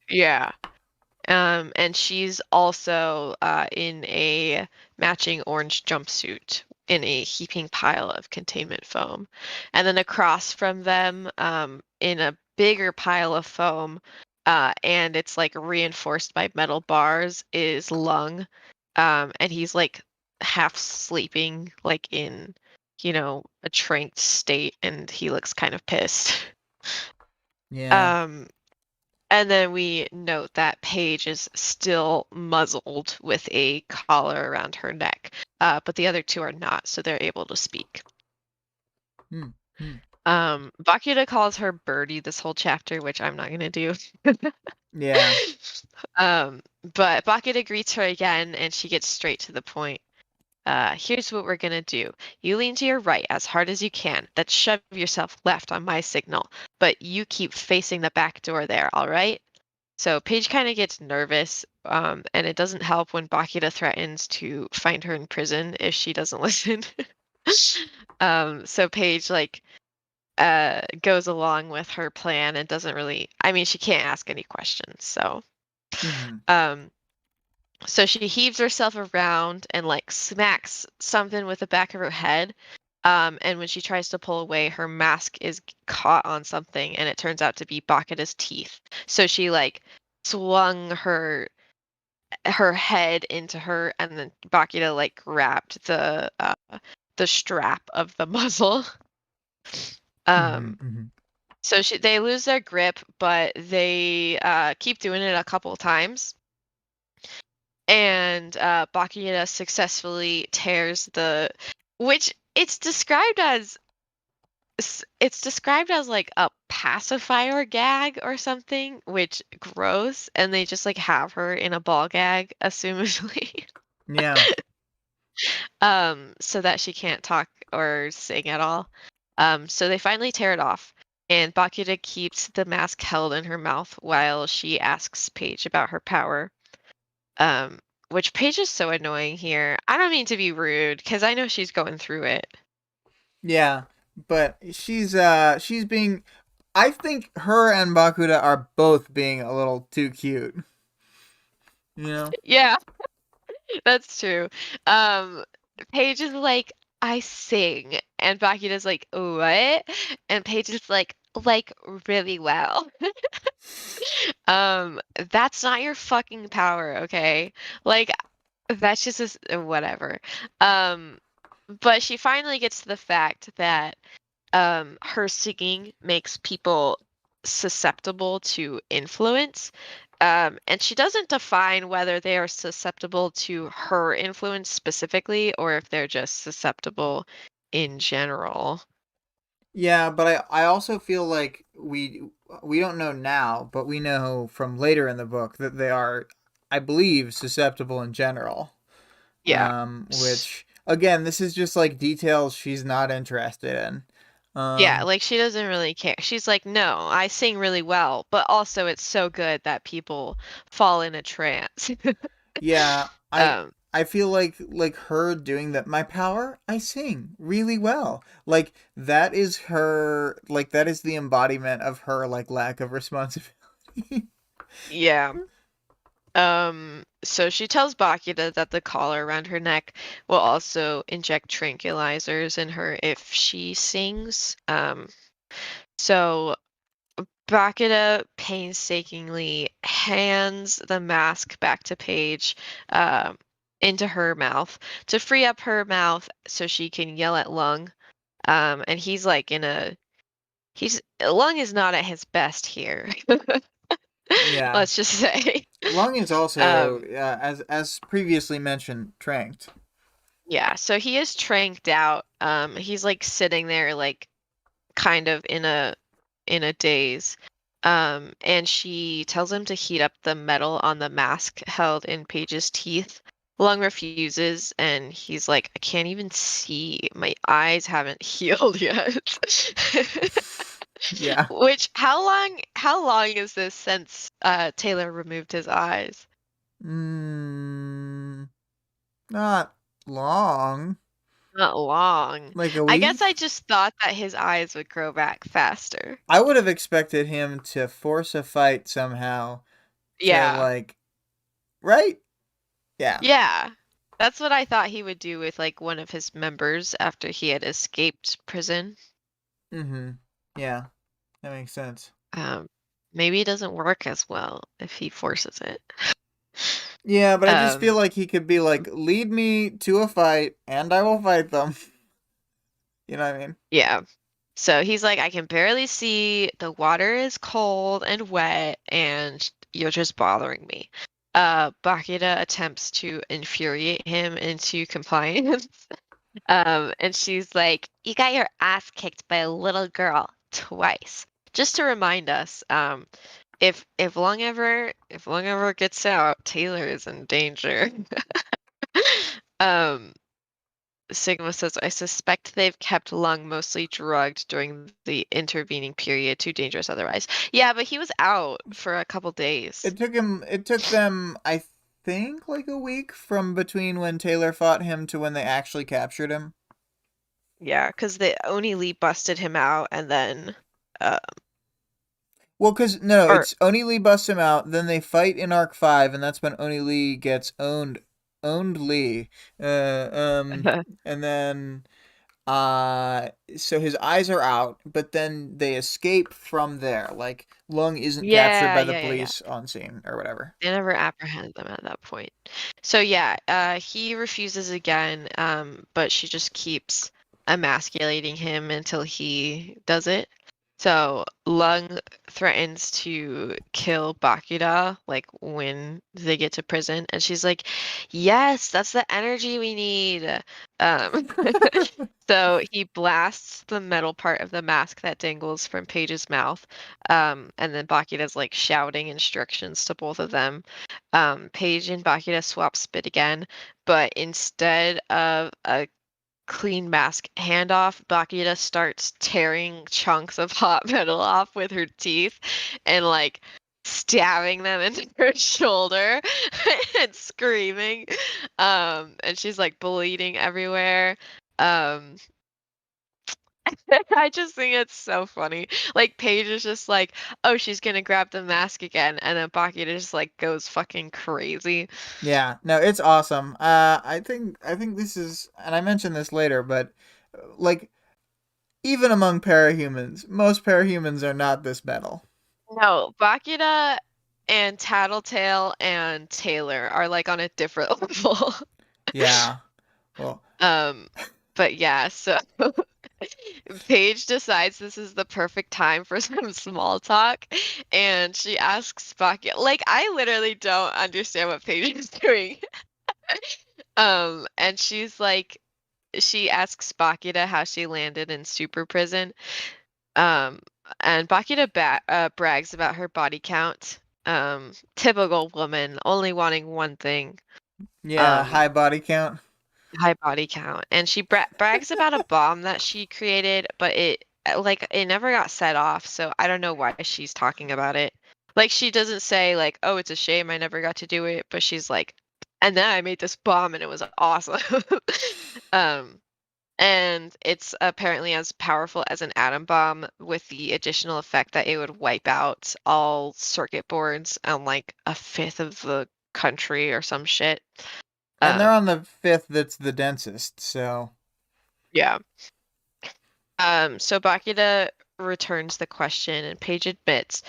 yeah. And she's also in a matching orange jumpsuit in a heaping pile of containment foam. And then across from them, in a bigger pile of foam, and it's like reinforced by metal bars, is Lung. And he's like half sleeping, like in, a tranked state, and he looks kind of pissed. Yeah. Um, and then we note that Paige is still muzzled with a collar around her neck, but the other two are not, so they're able to speak. Hmm. Hmm. Bakuda calls her Birdie this whole chapter, which I'm not going to do. Yeah. But Bakuda greets her again, and she gets straight to the point. Here's what we're gonna do. You lean to your right as hard as you can, then shove yourself left on my signal, but you keep facing the back door there, all right? So Paige kind of gets nervous, and it doesn't help when Bakita threatens to find her in prison if she doesn't listen. So Paige goes along with her plan and doesn't really, I mean, she can't ask any questions. Hmm. Um, so she heaves herself around and like smacks something with the back of her head. And when she tries to pull away, her mask is caught on something, and it turns out to be Bakita's teeth. So she like swung her head into her, and then Bakita like grabbed the strap of the muzzle. Hmm. Um, Hmm. so they lose their grip, but they keep doing it a couple times, and Bakita successfully tears which it's described as like a pacifier gag or something, which gross, and they just like have her in a ball gag, assumedly. Yeah. So that she can't talk or sing at all. So they finally tear it off, and Bakuda keeps the mask held in her mouth while she asks Paige about her power. Um, which Paige is so annoying here. I don't mean to be rude, because I know she's going through it. Yeah. But she's being. I think her and Bakuda are both being a little too cute. You know. Yeah, that's true. Um, Paige is like, I sing, and Bakuda's like, what? And Paige is like really well. That's not your fucking power, okay? Like, that's just whatever. Um, but she finally gets to the fact that her singing makes people susceptible to influence. And she doesn't define whether they are susceptible to her influence specifically or if they're just susceptible in general. Yeah, but I also feel like we don't know now, but we know from later in the book that they are, I believe, susceptible in general. Yeah. Which again, this is just like details she's not interested in. Yeah, Um, like she doesn't really care. She's like, no, I sing really well, but also it's so good that people fall in a trance. yeah, Um, I feel like her doing that. My power, I sing really well. Like that is her. Like that is the embodiment of her like lack of responsibility. yeah. So she tells Bakita that the collar around her neck will also inject tranquilizers in her if she sings. So Bakita painstakingly hands the mask back to Paige, um, into her mouth to free up her mouth so she can yell at Lung. And he's like he's Lung is not at his best here. Yeah, Let's just say. Lung is also Um, as previously mentioned, tranked. Yeah, so he is tranked out. He's like sitting there, like kind of in a daze. And she tells him to heat up the metal on the mask held in Paige's teeth. Lung refuses, and he's like, I can't even see. My eyes haven't healed yet. Yeah. Which, how long is this since Taylor removed his eyes? Mm, not long. Not long. Like a I guess I week? just thought that his eyes would grow back faster. I would have expected him to force a fight somehow to Yeah. like, right? Yeah. Yeah. That's what I thought he would do with like one of his members after he had escaped prison. Mm-hmm. Yeah, that makes sense. Um, Maybe it doesn't work as well if he forces it. Yeah, but I just feel Um, like he could be like, lead me to a fight and I will fight them. You know what I mean? yeah. So he's like, I can barely see. The water is cold and wet, and you're just bothering me. Bakita attempts to infuriate him into compliance. And she's like, you got your ass kicked by a little girl twice. Just to remind us, if Long ever gets out, Taylor is in danger. Um, Sigma says, I suspect they've kept Lung mostly drugged during the intervening period, too dangerous otherwise. Yeah, but he was out for a couple days. It took them, I think, like a week from between when Taylor fought him to when they actually captured him. Yeah, because the Oni Lee busted him out and then, uh, Well, because no, or it's Oni Lee busts him out, then they fight in Arc 5, and that's when Oni Lee gets owned Lee. And then so his eyes are out, but then they escape from there. Like Lung isn't captured yeah, by the yeah, yeah, yeah. police on scene or whatever. They never apprehend them at that point. So yeah, he refuses again, but she just keeps emasculating him until he does it. So Lung threatens to kill Bakura, like when they get to prison, and she's like, "Yes, that's the energy we need." Um, so he blasts the metal part of the mask that dangles from Paige's mouth, and then Bakura's like shouting instructions to both of them. Paige and Bakura swap spit again, but instead of a clean mask handoff, Bakura starts tearing chunks of hot metal off with her teeth and like stabbing them into her shoulder and screaming. And she's like bleeding everywhere. Um, I just think it's so funny. Like Paige is just like, oh, she's gonna grab the mask again, and then Bakura just like goes fucking crazy. Yeah, no, it's awesome. I think this is, and I mentioned this later, but like even among parahumans, most parahumans are not this metal. No, Bakura and Tattletale and Taylor are like on a different level. Yeah. Well, Um, but yeah, so Paige decides this is the perfect time for some small talk, and she asks Bakura, like, I literally don't understand what Paige is doing. And she's like, she asks Bakura how she landed in super prison. Um, and Bakura brags about her body count. Typical woman, only wanting one thing. yeah, Um, high body count. high body count. And she brags about a bomb that she created, but like it never got set off, so I don't know why she's talking about it. Like she doesn't say like, "Oh, it's a shame I never got to do it," but she's like, "And then I made this bomb and it was awesome." Um, and it's apparently as powerful as an atom bomb with the additional effect that it would wipe out all circuit boards on like a fifth of the country or some shit. And they're Um, on the fifth that's the densest, so yeah. So Bakita returns the question and Paige admits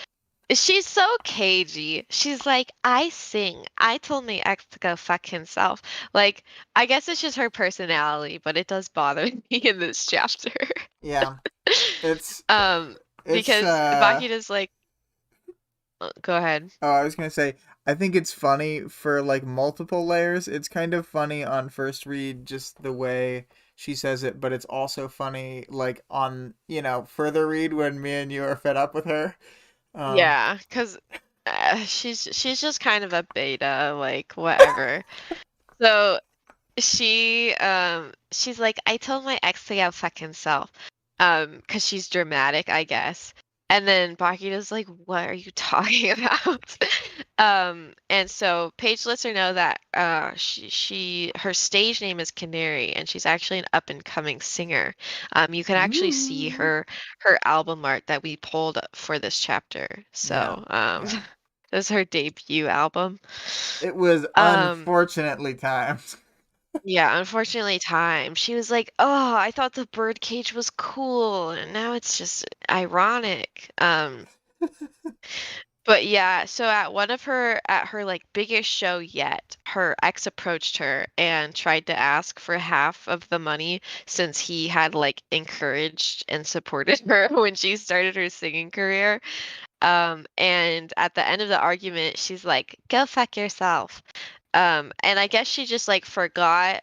she's so cagey. She's like, I sing. I told my ex to go fuck himself. Like, I guess it's just her personality, but it does bother me in this chapter. yeah. It's Um, it's because Bakita's like, go ahead. oh, I was gonna say, I think it's funny for like multiple layers. It's kind of funny on first read, just the way she says it, but it's also funny like on, further read when me and you are fed up with her. Um, Yeah, because she's just kind of a beta, like whatever. So she's like, I told my ex to go fuck himself. Because she's dramatic, I guess. And then Bakita's like, "What are you talking about?" And so Paige lets her know that her stage name is Canary, and she's actually an up and coming singer. You can actually see Ooh. her album art that we pulled up for this chapter. Yeah. So Yeah. this is her debut album. It was Um, unfortunately timed. yeah, unfortunately, time. She was like, "Oh, I thought the birdcage was cool, and now it's just ironic." But yeah, so at her like biggest show yet, her ex approached her and tried to ask for half of the money since he had like encouraged and supported her when she started her singing career. And at the end of the argument, she's like, "Go fuck yourself." And I guess she just like forgot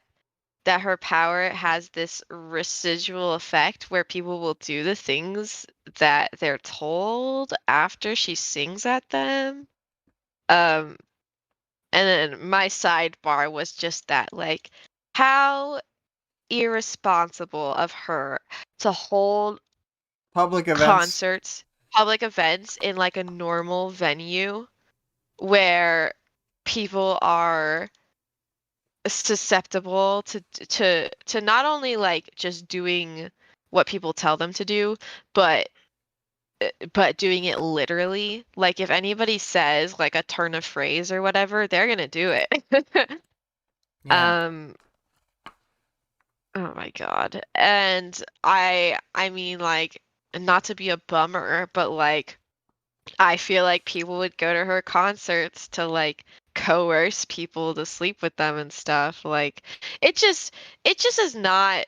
that her power has this residual effect where people will do the things that they're told after she sings at them. Um, and then my sidebar was just that, like, how irresponsible of her to hold Public events. concerts, public events in like a normal venue where people are susceptible to not only like just doing what people tell them to do, but but doing it literally. Like if anybody says like a turn of phrase or whatever, they're gonna do it. Yeah. um, oh my God. And I mean like not to be a bummer, but like I feel like people would go to her concerts to like coerce people to sleep with them and stuff. Like it just is not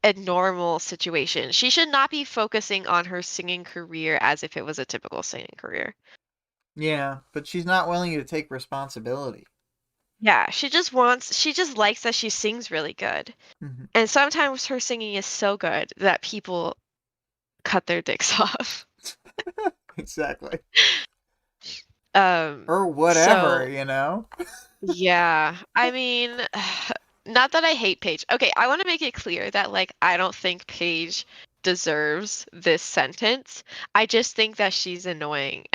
a normal situation. She should not be focusing on her singing career as if it was a typical singing career. Yeah, but she's not willing to take responsibility. Yeah, she just likes that she sings really good. Mhm. And sometimes her singing is so good that people cut their dicks off. Exactly. Um, Or whatever, so you know? yeah, I mean, not that I hate Paige. Okay, I want to make it clear that like I don't think Paige deserves this sentence. I just think that she's annoying.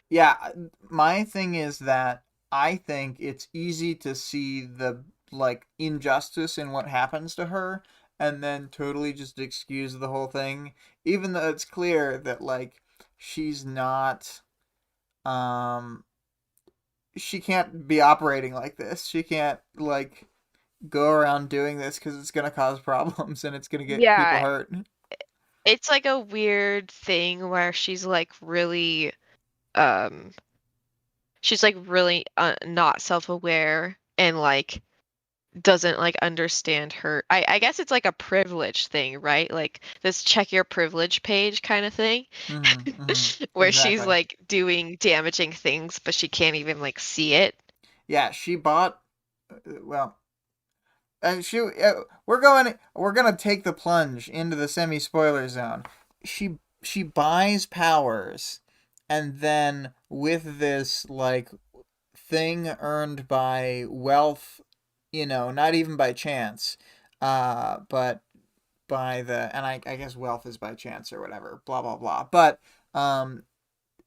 Yeah, my thing is that I think it's easy to see the like injustice in what happens to her and then totally just excuse the whole thing even though it's clear that like she's not um she can't be operating like this. She can't like go around doing this cuz it's going to cause problems and it's going to get people Yeah, hurt. it's like a weird thing where um she's like really not self-aware and like doesn't like understand her I guess it's like a privilege thing, right? Like this check your privilege page kind of thing Mhm. Mhm. where she's Exactly. like doing damaging things but she can't even like see it. Yeah, she bought well, we're gonna take the plunge into the semi spoiler zone. She buys powers, and then with this like thing earned by wealth, not even by chance, but by the and I guess wealth is by chance or whatever, blah blah blah. But um,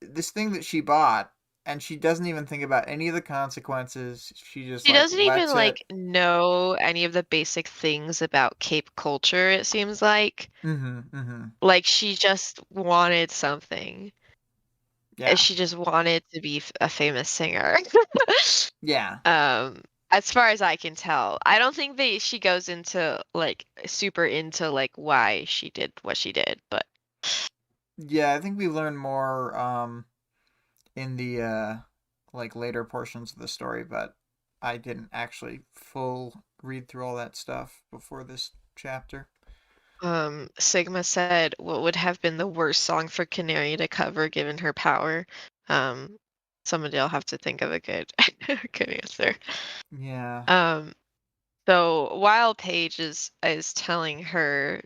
this thing that she bought, and she doesn't even think about any of the consequences. She just She like doesn't even lets it. like know any of the basic things about Cape culture, it seems like. Mm-hmm. Mm-hmm. Like she just wanted something. Yeah. She just wanted to be a famous singer. Yeah. As far as I can tell, I don't think that she goes into like super into like why she did what she did, but Yeah, I think we learn more in the like later portions of the story, but I didn't actually full read through all that stuff before this chapter. Sigma said what would have been the worst song for Canary to cover given her power. Um, somebody will have to think of a good good answer. Yeah. Um, so while Paige is telling her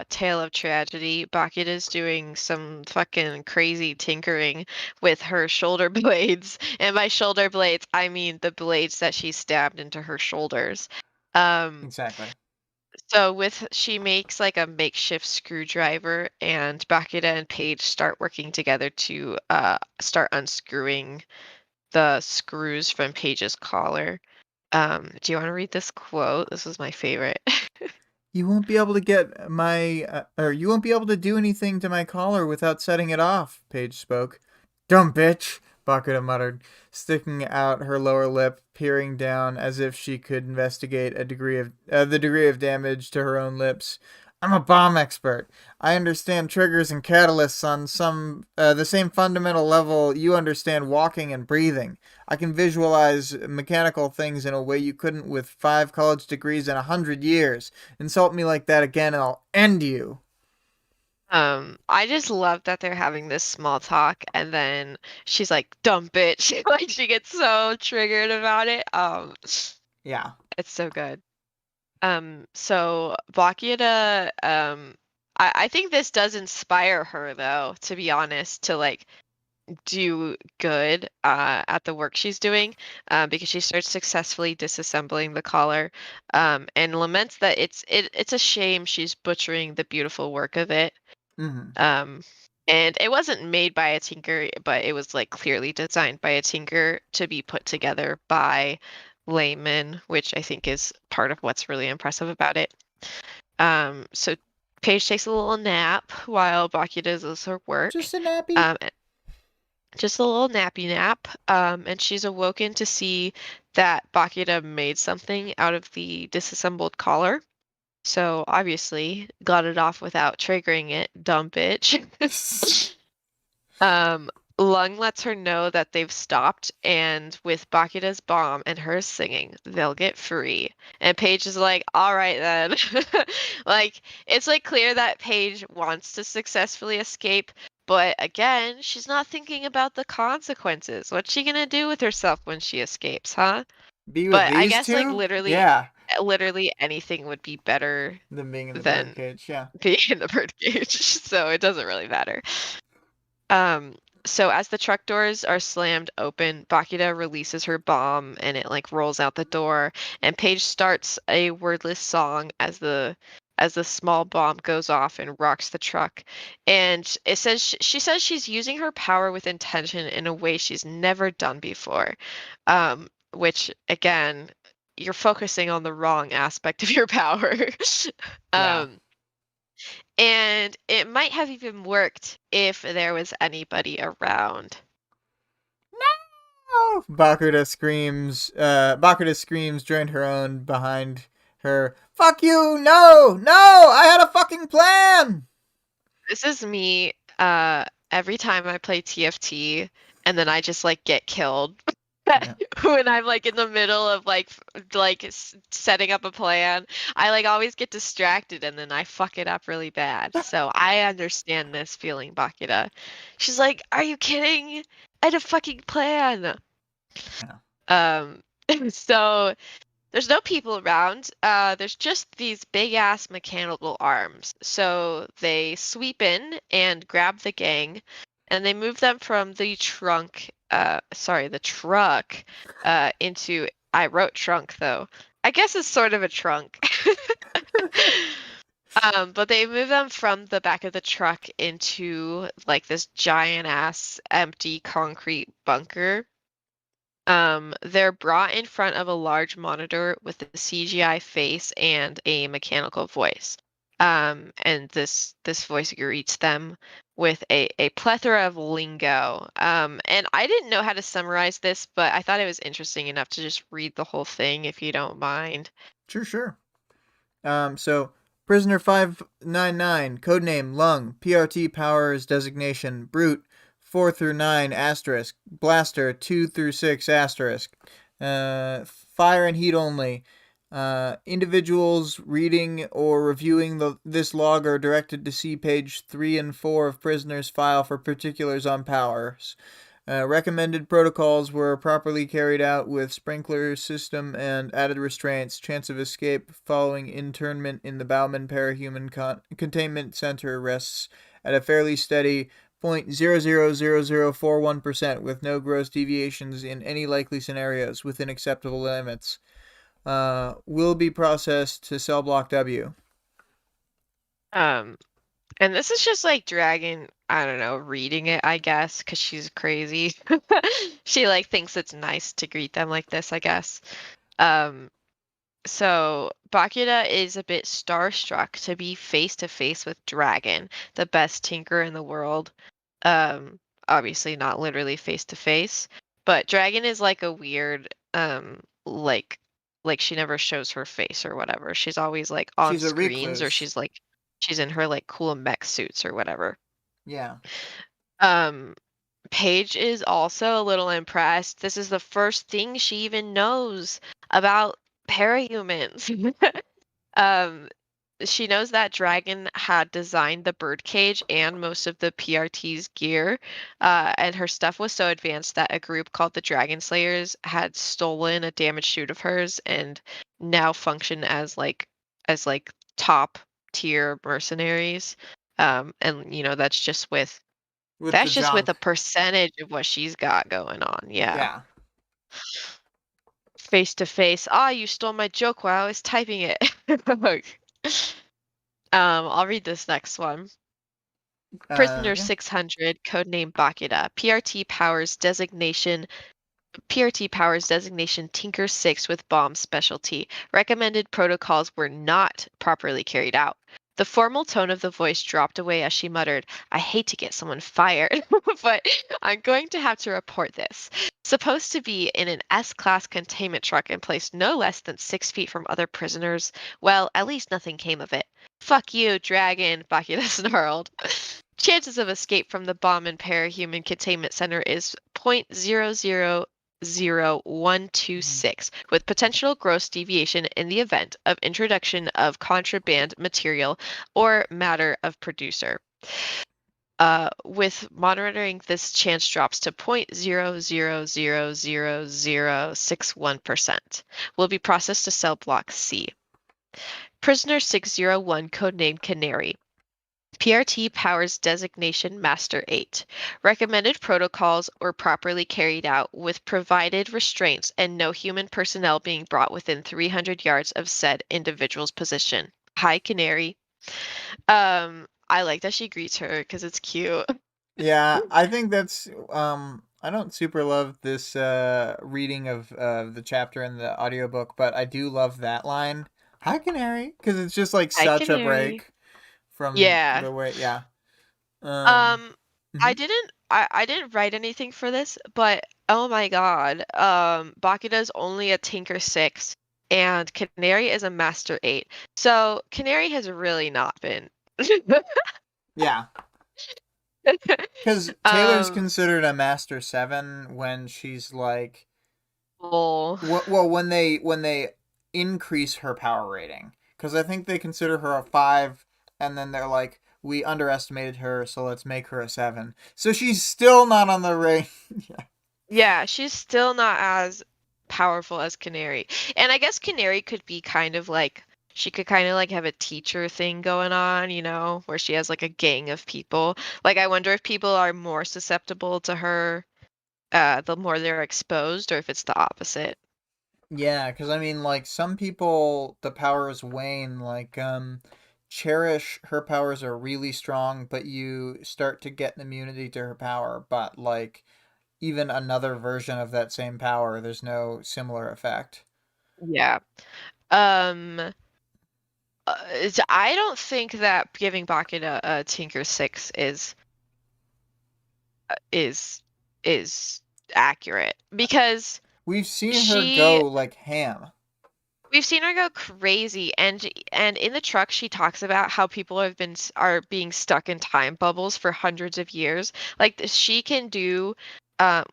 tale of tragedy, Bucket is doing some fucking crazy tinkering with her shoulder blades. And by shoulder blades, I mean the blades that she stabbed into her shoulders. Um, Exactly. She makes like a makeshift screwdriver, and Bakita and Paige start working together to start unscrewing the screws from Paige's collar. Do you want to read this quote? This was my favorite. You won't be able to get or you won't be able to do anything to my collar without setting it off, Paige spoke. Dumb bitch, Bakuda muttered, sticking out her lower lip, peering down as if she could investigate the degree of damage to her own lips. I'm a bomb expert. I understand triggers and catalysts on the same fundamental level you understand walking and breathing. I can visualize mechanical things in a way you couldn't with 5 college degrees in 100 years. Insult me like that again and I'll end you. I just love that they're having this small talk, and then she's like, "Dumb bitch!" Like she gets so triggered about it. Yeah. It's so good. So Bakira, I think this does inspire her though, to be honest, to like do good at the work she's doing, because she starts successfully disassembling the collar, and laments that it's a shame she's butchering the beautiful work of it. Mm-hmm. Um, and it wasn't made by a tinker, but it was like clearly designed by a tinker to be put together by laymen, which I think is part of what's really impressive about it. So Paige takes a little nap while Baki does her work. Just a nappy. Um, just a little nappy nap. And she's awoken to see that Bakita made something out of the disassembled collar. So obviously got it off without triggering it, dumb bitch. Um, Lung lets her know that they've stopped, and with Bakita's bomb and her singing, they'll get free. And Paige is like, all right then. Like, it's like clear that Paige wants to successfully escape, but again, she's not thinking about the consequences. What's she gonna do with herself when she escapes, huh? Be with But I these guess like two? literally, Yeah. literally anything would be better Them being in the than birdcage, yeah. being in the birdcage, so it doesn't really matter. Um, so as the truck doors are slammed open, Bakita releases her bomb and it like rolls out the door, and Paige starts a wordless song as the small bomb goes off and rocks the truck. And it says she says she's using her power with intention in a way she's never done before. Which again, you're focusing on the wrong aspect of your power. Yeah. um and it might have even worked if there was anybody around. Oh! Bakuda screams, joined her own behind her. Fuck you! No! No! I had a fucking plan! This is me every time I play TFT and then I just like get killed. Yeah. When I'm like in the middle of setting up a plan, I like always get distracted and then I fuck it up really bad. So I understand this feeling, Bakita. She's like, "Are you kidding? I had a fucking plan." Yeah. Um, so there's no people around. There's just these big ass mechanical arms. So they sweep in and grab the gang, and they move them from the truck, into. I wrote trunk though. I guess it's sort of a trunk. But they move them from the back of the truck into like this giant ass empty concrete bunker. They're brought in front of a large monitor with a CGI face and a mechanical voice. And this voice greets them with a plethora of lingo. And I didn't know how to summarize this, but I thought it was interesting enough to just read the whole thing if you don't mind. Sure, sure. So Prisoner 599, codename Lung, PRT powers designation Brute 4 through 9 asterisk, Blaster 2 through 6 asterisk, fire and heat only. Individuals reading or reviewing this log are directed to see page 3 and 4 of prisoner's file for particulars on powers. Recommended protocols were properly carried out with sprinkler system and added restraints. Chance of escape following internment in the Bauman Parahuman Containment Center rests at a fairly steady 0.000041% with no gross deviations in any likely scenarios within acceptable limits. will be processed to cell block W. Um, and this is just like Dragon, I don't know, reading it, I guess, because she's crazy. She like thinks it's nice to greet them like this, I guess. Um, so Bakura is a bit starstruck to be face to face with Dragon, the best tinker in the world. Um, Obviously not literally face to face, but Dragon is like a weird, like she never shows her face or whatever. She's always like on She's a screens or recluse. she's in her like cool mech suits or whatever. Yeah. Um, Paige is also a little impressed. This is the first thing she even knows about parahumans. Um, she knows that Dragon had designed the birdcage and most of the PRT's gear, and her stuff was so advanced that a group called the Dragon Slayers had stolen a damaged suit of hers and now function as like top tier mercenaries. And With the that's just with junk. a percentage of what she's got going on. Yeah. Yeah. Face to face. Ah, you stole my joke while I was typing it. I'll read this next one. Prisoner Yeah. 600, codename Bakura. PRT powers designation Tinker 6 with bomb specialty. Recommended protocols were not properly carried out. The formal tone of the voice dropped away as she muttered, I hate to get someone fired, but I'm going to have to report this. Supposed to be in an S-class containment truck and placed no less than 6 feet from other prisoners. Well, at least nothing came of it. Fuck you, dragon, Bakura snarled. Chances of escape from the bomb and parahuman containment center is 0.000126, with potential gross deviation in the event of introduction of contraband material or matter of producer. With monitoring, this chance drops to 0.000061%. Will be processed to cell block C. Prisoner 601, codename Canary. PRT powers designation Master 8. Recommended protocols were properly carried out with provided restraints and no human personnel being brought within 300 yards of said individual's position. Hi, Canary. I like that she greets her because it's cute. Yeah, I think that's I don't super love this reading of the chapter in the audiobook, but I do love that line. Hi Canary, because it's just like Hi, such a Canary. break from Yeah. the way, yeah. Um Um, mhm. I didn't write anything for this, but oh my God. Bakuda's only a Tinker 6 and Canary is a Master 8. So Canary has really not been. Yeah, cuz Taylor's Um, considered a master 7 when she's like well, well when they increase her power rating, cuz I think they consider her a 5 and then they're like we underestimated her, so let's make her a 7. So she's still not on the range. Yeah. yeah, she's still not as powerful as Canary. And I guess Canary could be kind of like she could kind of like have a teacher thing going on, where she has like a gang of people. Like I wonder if people are more susceptible to her the more they're exposed or if it's the opposite. Yeah, because I mean, like some people, the powers wane. Like, Cherish, her powers are really strong, but you start to get an immunity to her power. But like, even another version of that same power, there's no similar effect. Yeah. Um I don't think that giving Bakura a Tinker 6 is is accurate because We've seen her she go like ham. we've seen her go crazy and in the truck she talks about how people are being stuck in time bubbles for hundreds of years. Like she can do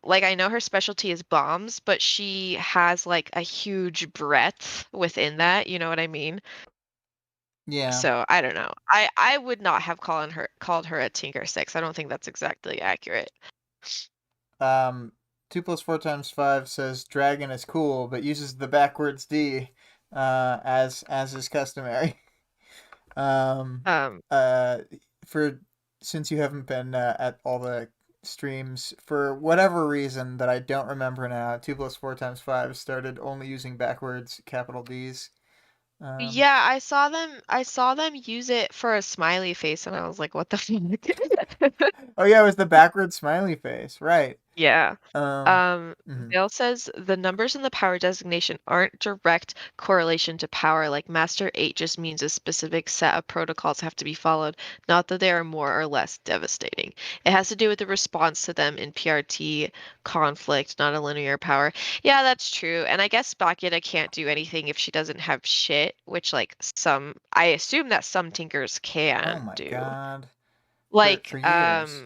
like I know her specialty is bombs, but she has like a huge breadth within that, you know what I mean? Yeah. So I don't know. I would not have called her a Tinker 6. I don't think that's exactly accurate. Um, 2 + 4 × 5 says dragon is cool, but uses the backwards D, as is customary. Um, Um uh, for since you haven't been at all the streams for whatever reason that I don't remember now. 2 + 4 × 5 started only using backwards capital D's. Yeah, I saw them use it for a smiley face and I was like, what the fuck? Oh yeah, it was the backward smiley face, right? Yeah. Um, mhm. Vale says the numbers in the power designation aren't direct correlation to power. Like Master 8 just means a specific set of protocols have to be followed, not that they are more or less devastating. It has to do with the response to them in PRT conflict, not a linear power. Yeah, that's true. And I guess Bakita can't do anything if she doesn't have shit, which like I assume that some Tinkers Oh can my do. god, for Like, years.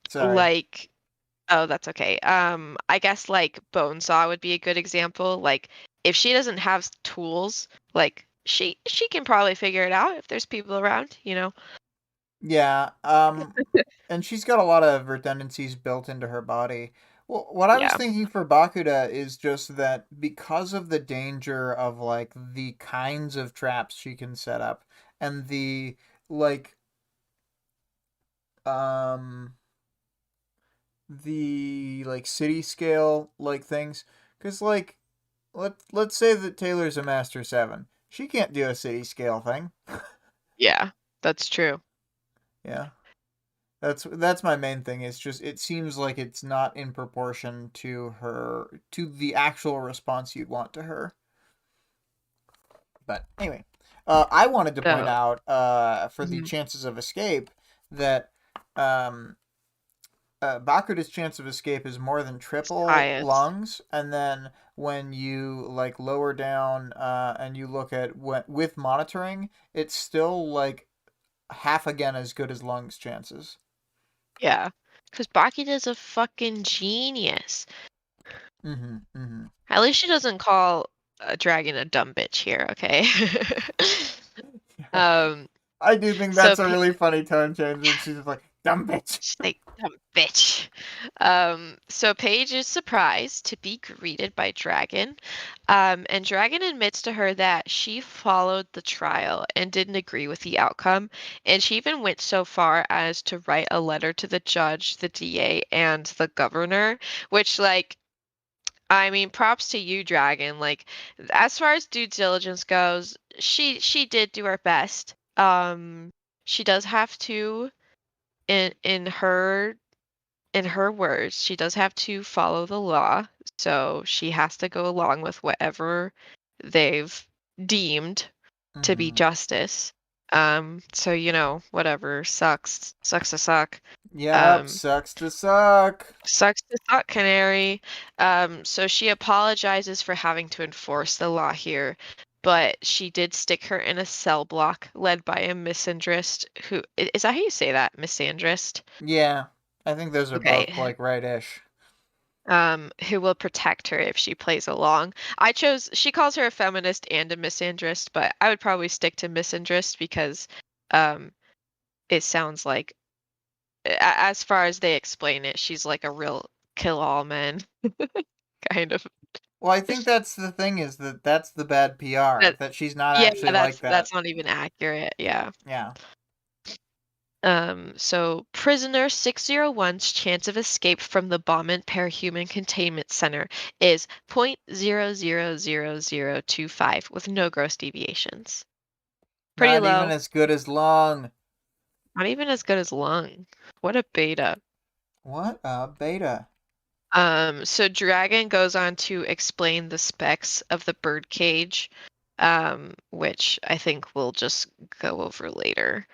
Sorry. like Oh, that's okay. I guess like Bonesaw would be a good example. Like if she doesn't have tools, like she can probably figure it out if there's people around, you know? Yeah, and she's got a lot of redundancies built into her body. Well, what I was Yeah. thinking for Bakuda is just that because of the danger of like the kinds of traps she can set up and like um the like city scale like things, because like let's say that Taylor's a master 7. She can't do a city scale thing. Yeah. That's true. Yeah. That's my main thing. It's just it seems like it's not in proportion to the actual response you'd want to her. But anyway, I wanted to point So, out for the mhm. chances of escape that um, Bakuda's chance of escape is more than It's triple highest. lungs, and then when you like lower down and you look at what with monitoring, it's still like half again as good as lungs chances. Yeah. Because Bakita's a fucking genius. Mm-hmm. Mm-hmm. At least she doesn't call a dragon a dumb bitch here, okay? Um, I do think so that's a really funny tone change when she's just like, dumb bitch. She's like, dumb bitch. So Paige is surprised to be greeted by Dragon. And Dragon admits to her that she followed the trial and didn't agree with the outcome. And she even went so far as to write a letter to the judge, the DA, and the governor, which, like, I mean, props to you, Dragon. Like, as far as due diligence goes, she did do her best. She does have to in her words, she does have to follow the law, so she has to go along with whatever they've deemed to be Mm-hmm. justice. So whatever sucks to suck. Yep, Um, sucks to suck. sucks to suck, Canary. So she apologizes for having to enforce the law here, but she did stick her in a cell block led by a misandrist who is that how you say that? Misandrist? Yeah, I think those are both Okay. like right-ish. Who will protect her if she plays along. She calls her a feminist and a misandrist, but I would probably stick to misandrist because um, it sounds like, as far as they explain it, she's like a real kill all man kind of. Well, I think that's the thing is that that's the bad PR, But that she's not yeah, actually like that's that. not even accurate. Yeah. Yeah. So prisoner 601's chance of escape from the Bauman Parahuman Containment Center is 0.000025 with no gross deviations. Pretty Not even low. as good as long. Not even as good as lung. What a beta. What a beta. So Dragon goes on to explain the specs of the bird cage, which I think we'll just go over later.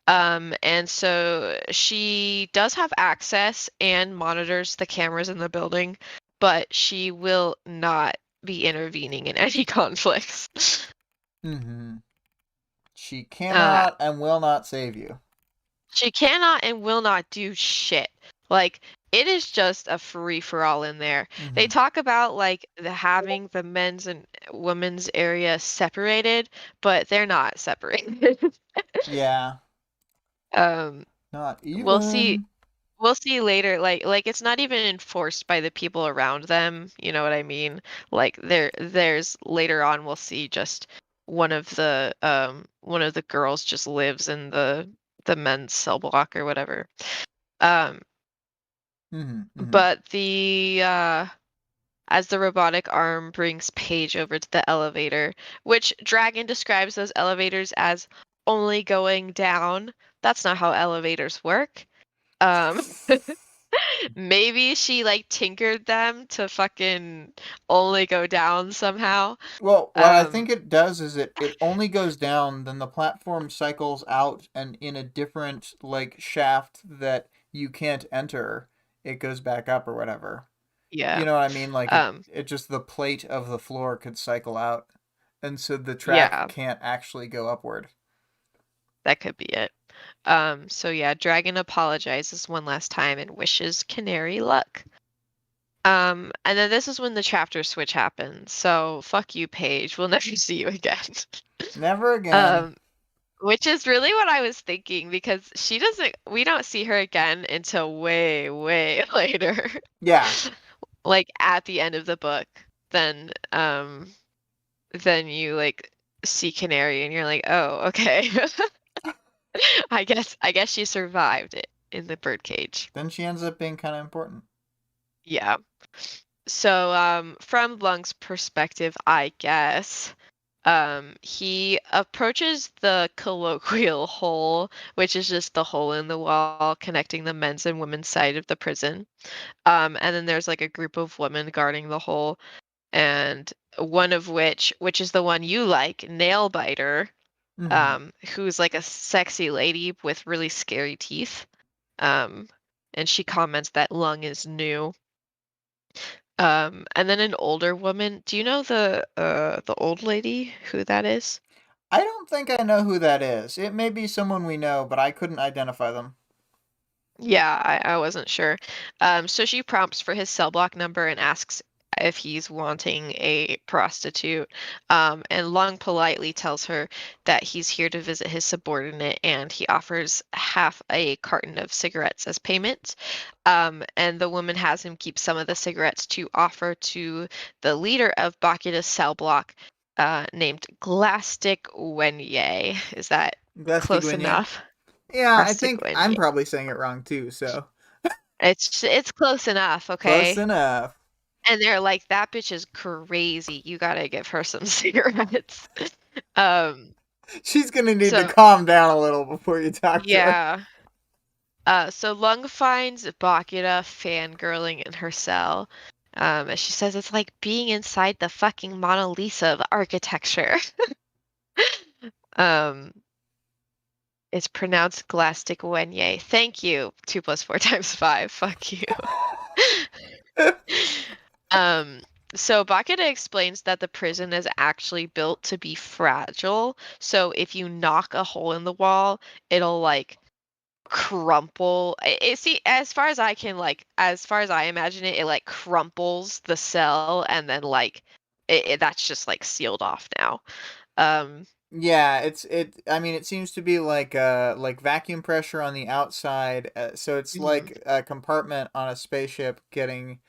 And so she does have access and monitors the cameras in the building, but she will not be intervening in any conflicts. Mm-hmm. She Uh, cannot and will not save you. She cannot and will not do shit. Like, it is just a free for all in there. They Mm-hmm. talk about like having the men's and women's area separated, but they're not separated. Yeah. um, Not we'll see even. we'll see later, like it's not even enforced by the people around them, you know what I mean? Like there's later on we'll see just one of the girls just lives in the men's cell block or whatever. Um Mhm. Mhm. But the as the robotic arm brings Paige over to the elevator, which Dragon describes those elevators as only going down. That's not how elevators work. Um, maybe she like tinkered them to fucking only go down somehow. Well, what I think Um, it does is it only goes down, then the platform cycles out, and in a different like shaft that you can't enter, it goes back up or whatever. yeah. You know what I mean? Like Um, it just the plate of the floor could cycle out, and so the track yeah, can't actually go upward. that could be it. So yeah, Dragon apologizes one last time and wishes Canary luck. And then this is when the chapter switch happens. So fuck you, Paige. We'll never see you again. Never again. Um, which is really what I was thinking because we don't see her again until way, way later. Yeah. Like at the end of the book. Then, then you like see Canary and you're like, oh, okay. I guess she survived it in the birdcage. Then she ends up being kind of important. Yeah. So, from Lung's perspective, I guess, he approaches the colloquial hole, which is just the hole in the wall connecting the men's and women's side of the prison. And then there's like a group of women guarding the hole, and one of which is the one you like, Nailbiter, Mm-hmm. who's like a sexy lady with really scary teeth. Um, and she comments that Lung is new. And then an older woman. Do you know the old lady who that is? I don't think I know who that is. It may be someone we know, but I couldn't identify them. Yeah, I wasn't sure. So she prompts for his cell block number and asks if he's wanting a prostitute. And Lung politely tells her that he's here to visit his subordinate and he offers half a carton of cigarettes as payment. And the woman has him keep some of the cigarettes to offer to the leader of Bakuta's cell block, named Glastic Wenye. Is that close Glastigwinier. enough? Yeah, I Glastic think I'm Wenye. probably saying it wrong too, so It's close enough, close okay? enough. And they're like, that bitch is crazy. You gotta give her some cigarettes. Um, She's gonna need to so calm down a little before you talk to her. yeah. So Lung finds Bakuta fangirling in her cell. As she says it's like being inside the fucking Mona Lisa of architecture. Um, it's pronounced Glastic Wenye. Thank you. 2 plus 4 times 5. Fuck you. Um, so Bakita explains that the prison is actually built to be fragile. So if you knock a hole in the wall, it'll like crumple. See, as far as I can as far as I imagine it, it like crumples the cell and then like that's just like sealed off now. Um, Yeah, I mean, it seems to be like vacuum pressure on the outside, so it's mhm. like a compartment on a spaceship getting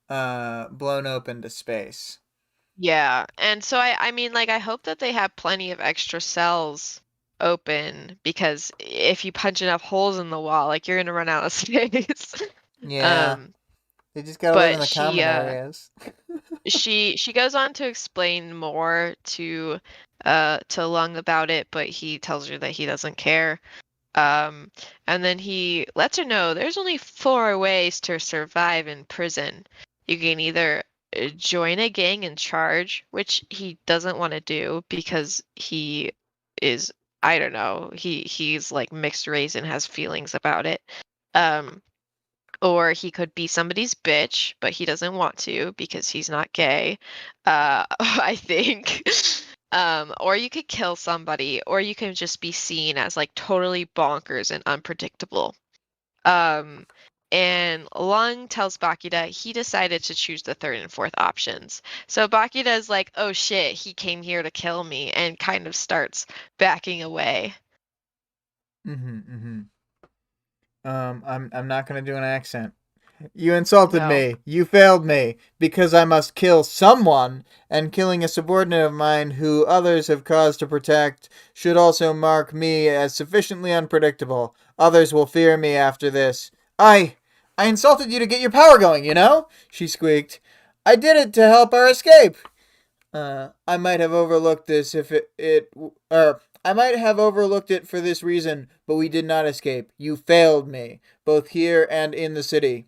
blown open to space. Yeah. And so I mean like I hope that they have plenty of extra cells open because if you punch enough holes in the wall, like you're gonna run out of space. Yeah, Um, they just gotta live in but the common areas. she goes on to explain more to Lung about it, but he tells her that he doesn't care. And then he lets her know there's only 4 ways to survive in prison. You can either join a gang and charge, which he doesn't want to do because he is, I don't know, he's like mixed race and has feelings about it. Um, or he could be somebody's bitch, but he doesn't want to because he's not gay. I think. Or you could kill somebody, or you can just be seen as like totally bonkers and unpredictable. Um, and Lung tells Bakita he decided to choose the third and fourth options. So Bakita is like, oh shit, he came here to kill me, and kind of starts backing away. Mm-hmm, mm-hmm. I'm not gonna do an accent. You insulted No. me. You failed me because I must kill someone, and killing a subordinate of mine who others have cause to protect should also mark me as sufficiently unpredictable. Others will fear me after this. I I insulted you to get your power going, you know? She squeaked. I did it to help our escape. I might have overlooked this if I might have overlooked it for this reason, but we did not escape. You failed me, both here and in the city.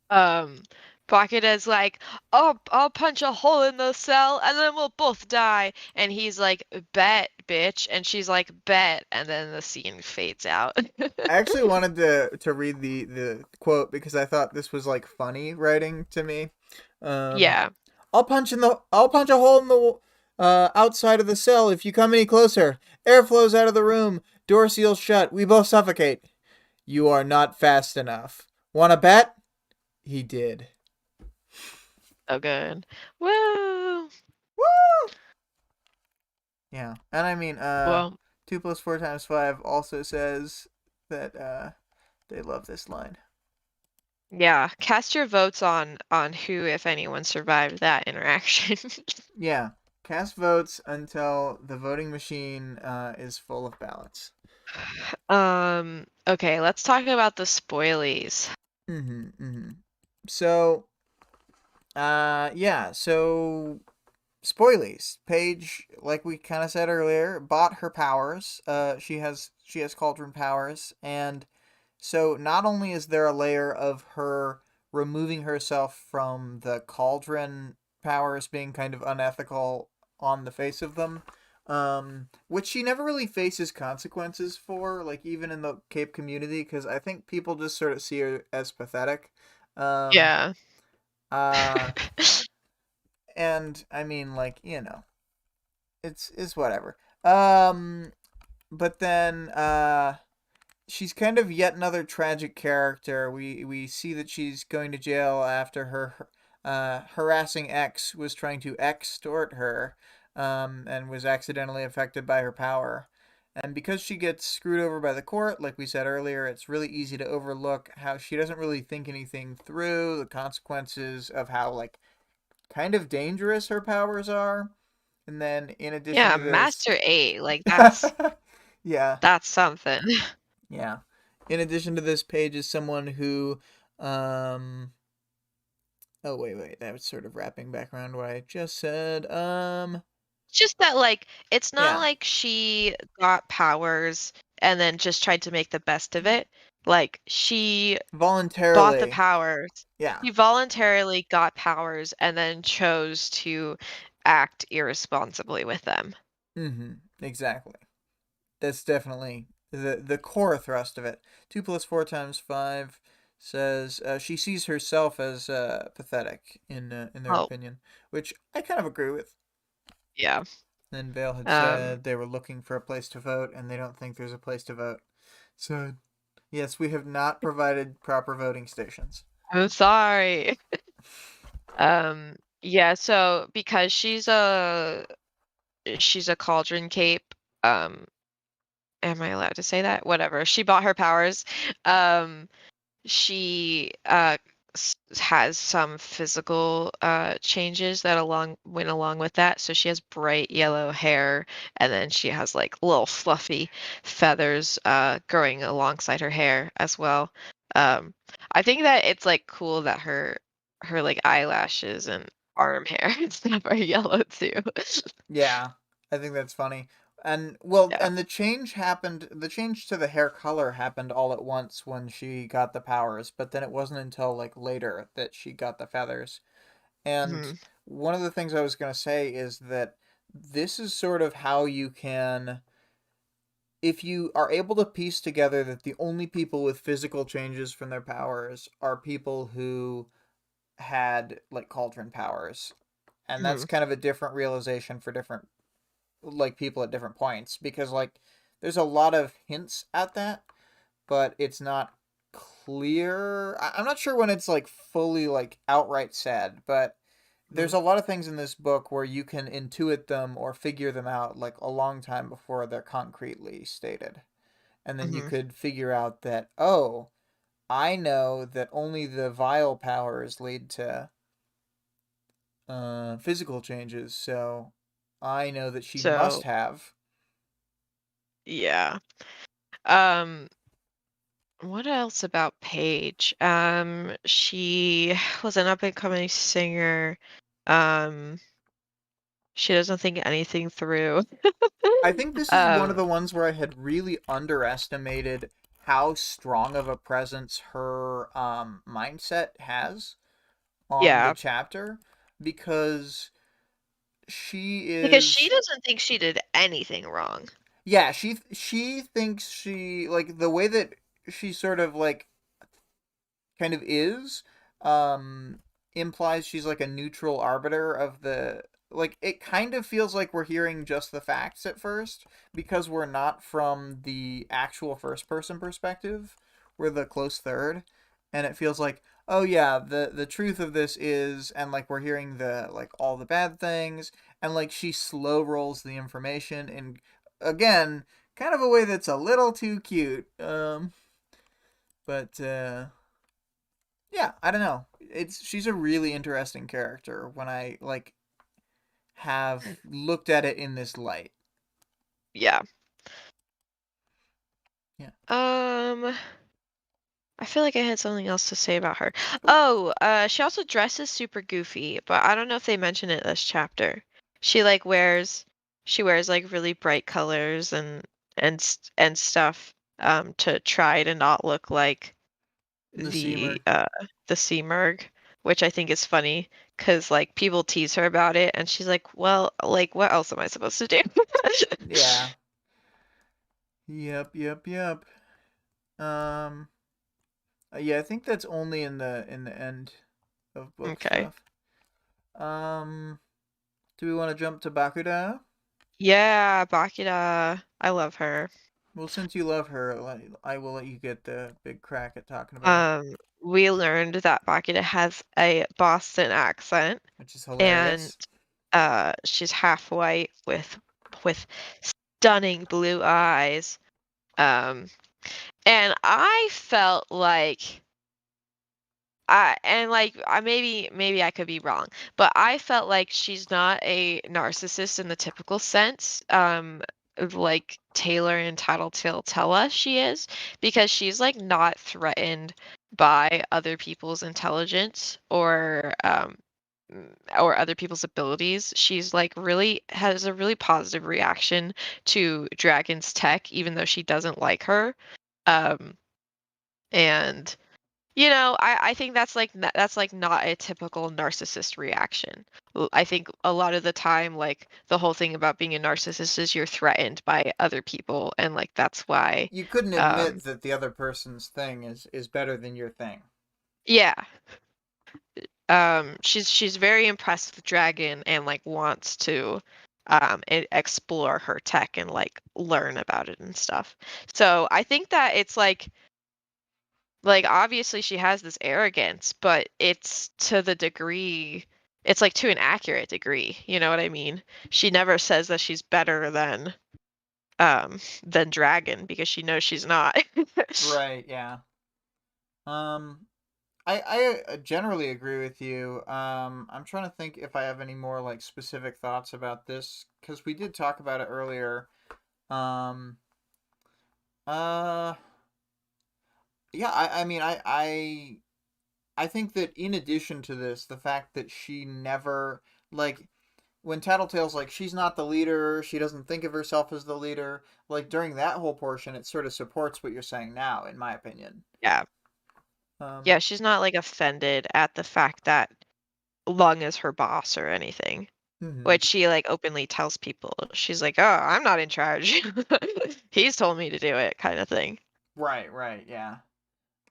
Um, Pocket is like, "Oh, I'll punch a hole in the cell and then we'll both die." And he's like, "Bet, bitch." And she's like, "Bet." And then the scene fades out. I actually wanted to read the quote because I thought this was like funny writing to me. Um, Yeah. I'll punch a hole in the outside of the cell if you come any closer. Air flows out of the room. Door seals shut. We both suffocate. You are not fast enough. Want to bet? He did. So good. Woo! Woo! Yeah, and I mean, Well, 2 + 4 × 5 also says that they love this line. yeah. Cast your votes on who, if anyone, survived that interaction. Yeah, cast votes until the voting machine is full of ballots. Okay, let's talk about the spoilies. Mm-hmm. So, yeah. So spoilies. Paige, like we kind of said earlier, bought her powers. She has cauldron powers, and so not only is there a layer of her removing herself from the cauldron powers being kind of unethical on the face of them, which she never really faces consequences for, like even in the Cape community, because I think people just sort of see her as pathetic. Um, Yeah. uh, and I mean, like it's whatever. Um, but then she's kind of yet another tragic character. We see that she's going to jail after her harassing ex was trying to extort her, and was accidentally affected by her power. And because she gets screwed over by the court, like we said earlier, it's really easy to overlook how she doesn't really think anything through, the consequences of how like kind of dangerous her powers are. And then in addition Yeah, to this, Master 8, like yeah, that's something. yeah. In addition to this, Paige is someone who, um, oh wait, that was sort of wrapping back around what I just said. It's just that like it's not Yeah, like she got powers and then just tried to make the best of it. Like she bought the voluntarily. powers. Yeah. She voluntarily got powers and then chose to act irresponsibly with them. Mm-hmm. Exactly. That's definitely the core thrust of it. 2 + 4 × 5 says she sees herself as pathetic in their Oh, opinion, which I kind of agree with. yeah. Then Vale had Um, said they were looking for a place to vote, and they don't think there's a place to vote. So yes, we have not provided proper voting stations. I'm sorry. Yeah, so because she's a cauldron cape, um, am I allowed to say that? Whatever. She bought her powers. Um, she has some physical changes that along went along with that. So she has bright yellow hair, and then she has like little fluffy feathers growing alongside her hair as well. Um, I think that it's like cool that her like eyelashes and arm hair and stuff are yellow too. Yeah, I think that's funny. And well, Yeah. and the change happened. The change to the hair color happened all at once when she got the powers, but then it wasn't until like later that she got the feathers. And Mhm. one of the things I was gonna say is that this is sort of how you can, if you are able to piece together that the only people with physical changes from their powers are people who had like cauldron powers, and that's Mhm. kind of a different realization for different like people at different points, because like there's a lot of hints at that, but it's not clear. I'm not sure when it's like fully like outright said, but there's Mhm. a lot of things in this book where you can intuit them or figure them out like a long time before they're concretely stated. And then you Mhm. could figure out that, oh, I know that only the vile powers lead to physical changes, so I know that she must So, have. yeah. Um What else about Paige? She was an up and coming singer. Um, she doesn't think anything through. I think this is one of Um, the ones where I had really underestimated how strong of a presence her mindset has on the yeah, chapter, because she because she is, doesn't think she did anything wrong. yeah, she thinks she, like, the way that she sort of like kind of is, um implies she's like a neutral arbiter of the, like, it kind of feels like we're hearing just the facts at first because we're not from the actual first person perspective. We're the close third, and it feels like, oh yeah, the truth of this is, and like we're hearing the, like, all the bad things, and like she slow rolls the information in, again, kind of a way that's a little too cute. But yeah, I don't know. It's She's a really interesting character when I, like, have looked at it in this light. Yeah. Yeah. Um, I feel like I had something else to say about her. Oh, Oh, she also dresses super goofy, but I don't know if they mention it this chapter. She like wears like really bright colors and stuff to try to not look like the Seamer. the sea merg, which I think is funny because like people tease her about it and she's like, "Well, like what else am I supposed to do?" Yeah. Yep. Yep. Yep. Um. Yeah, I think that's only in the end of book Okay. stuff. Um. Do we want to jump to Bakuda? Yeah, Bakira. I love her. Well, since you love her, I will let you get the big crack at talking about her, We learned that Bakira has a Boston accent which is and hilarious. she's half white with stunning blue eyes. Um and I felt like I maybe I could be wrong, but I felt like she's not a narcissist in the typical sense, of like Taylor and Tattletale tell us she is, because she's like not threatened by other people's intelligence or other people's abilities. She's like really has a really positive reaction to Dragon's tech, even though she doesn't like her. Um, and I think that's like that's like not a typical narcissist reaction. I think a lot of the time, like the whole thing about being a narcissist is you're threatened by other people, and like that's why, You couldn't um, admit that the other person's thing is better than your thing. yeah, she's very impressed with Dragon and like wants to explore her tech and like learn about it and stuff. So I think that it's like obviously she has this arrogance, but it's to the degree it's like to an accurate degree, you know what I mean? She never says that she's better than Dragon because she knows she's not. Right, yeah. Um, I generally agree with you. I'm trying to think if I have any more, like, specific thoughts about this because we did talk about it earlier. Um, uh, yeah. I mean, I think that in addition to this, the fact that she never, like, when Tattletale's like, she's not the leader, she doesn't think of herself as the leader. Like, during that whole portion, it sort of supports what you're saying now, in my opinion. Yeah. Um, Yeah, she's not like offended at the fact that Lung is her boss or anything. mhm. Which she like openly tells people. She's like, "Oh, I'm not in charge. He's told me to do it," kind of thing. Right, right, yeah.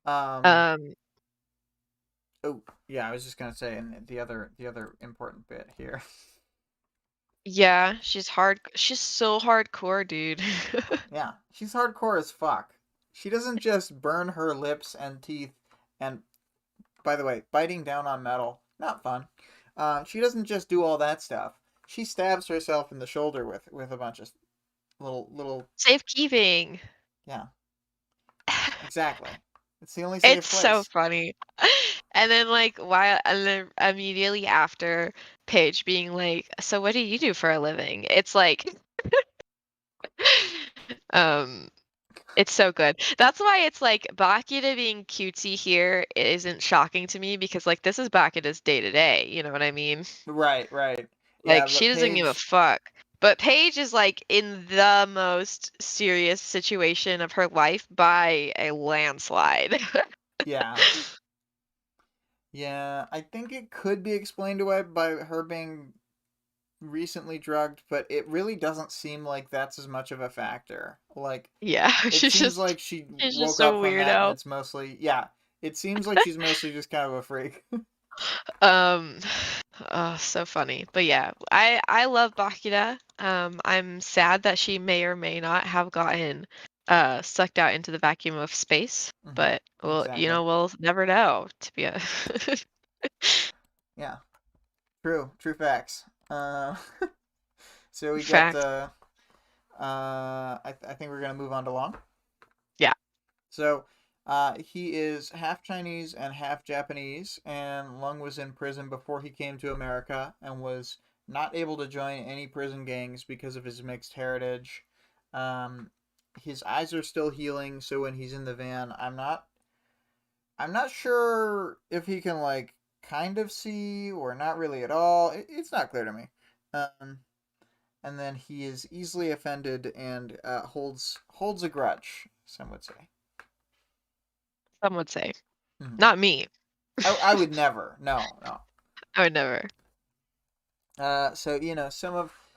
Um, Um, Oh, yeah, I was just gonna say, and the other important bit here. yeah, she's hard. She's so hardcore, dude. Yeah, she's hardcore as fuck. She doesn't just burn her lips and teeth, and, by the way, biting down on metal, not fun. She doesn't just do all that stuff. She stabs herself in the shoulder with a bunch of little. Safekeeping. Yeah, exactly. It's the only It's safe so place. funny. And then and then immediately after Paige being like, "So what do you do for a living?" It's like, um, It's so good. That's why it's like Bakita being cutesy here isn't shocking to me because like this is Bakita's day to day, you know what I mean? Right, right. Yeah, Like but she doesn't give a Paige, fuck. But Paige is like in the most serious situation of her life by a landslide. yeah. Yeah, I think it could be explained away by her being recently drugged, but it really doesn't seem like that's as much of a factor. Like, Yeah, it seems like she she's woke just a up from that and weirdo. it's mostly, yeah, it seems like she's mostly just kind of a freak. Um, oh, so funny. But yeah, I love Bakira. I'm sad that she may or may not have gotten sucked out into the vacuum of space, Hmm. but Exactly. we'll never know to be a Yeah, true facts. So we got fact. I think we're gonna move on to Long. Yeah. So, he is half Chinese and half Japanese, and Lung was in prison before he came to America and was not able to join any prison gangs because of his mixed heritage. Um, his eyes are still healing, so when he's in the van, I'm not sure if he can like kind of see or not really at all. It's not clear to me. Um, and then he is easily offended and holds a grudge. Some would say. Some would say. Mhm. Not me. I would never. No, no. I would never. So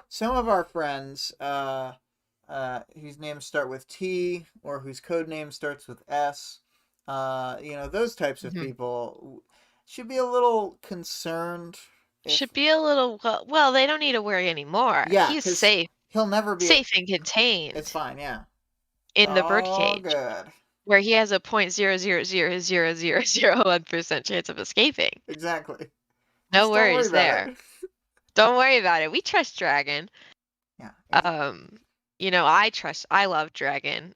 some of our friends, whose names start with T or whose code name starts with S, those types of Mhm. people should be a little concerned if, Should be a little well, they don't need to worry anymore. yeah, He's because safe, he'll never be. safe and It's contained fine. Yeah, it's in the all birdcage, good. where he has a 0.0000001% chance of escaping. Exactly. No Just don't worry worries about there. it. Don't worry about it. We trust Dragon. Yeah. Um, I love Dragon.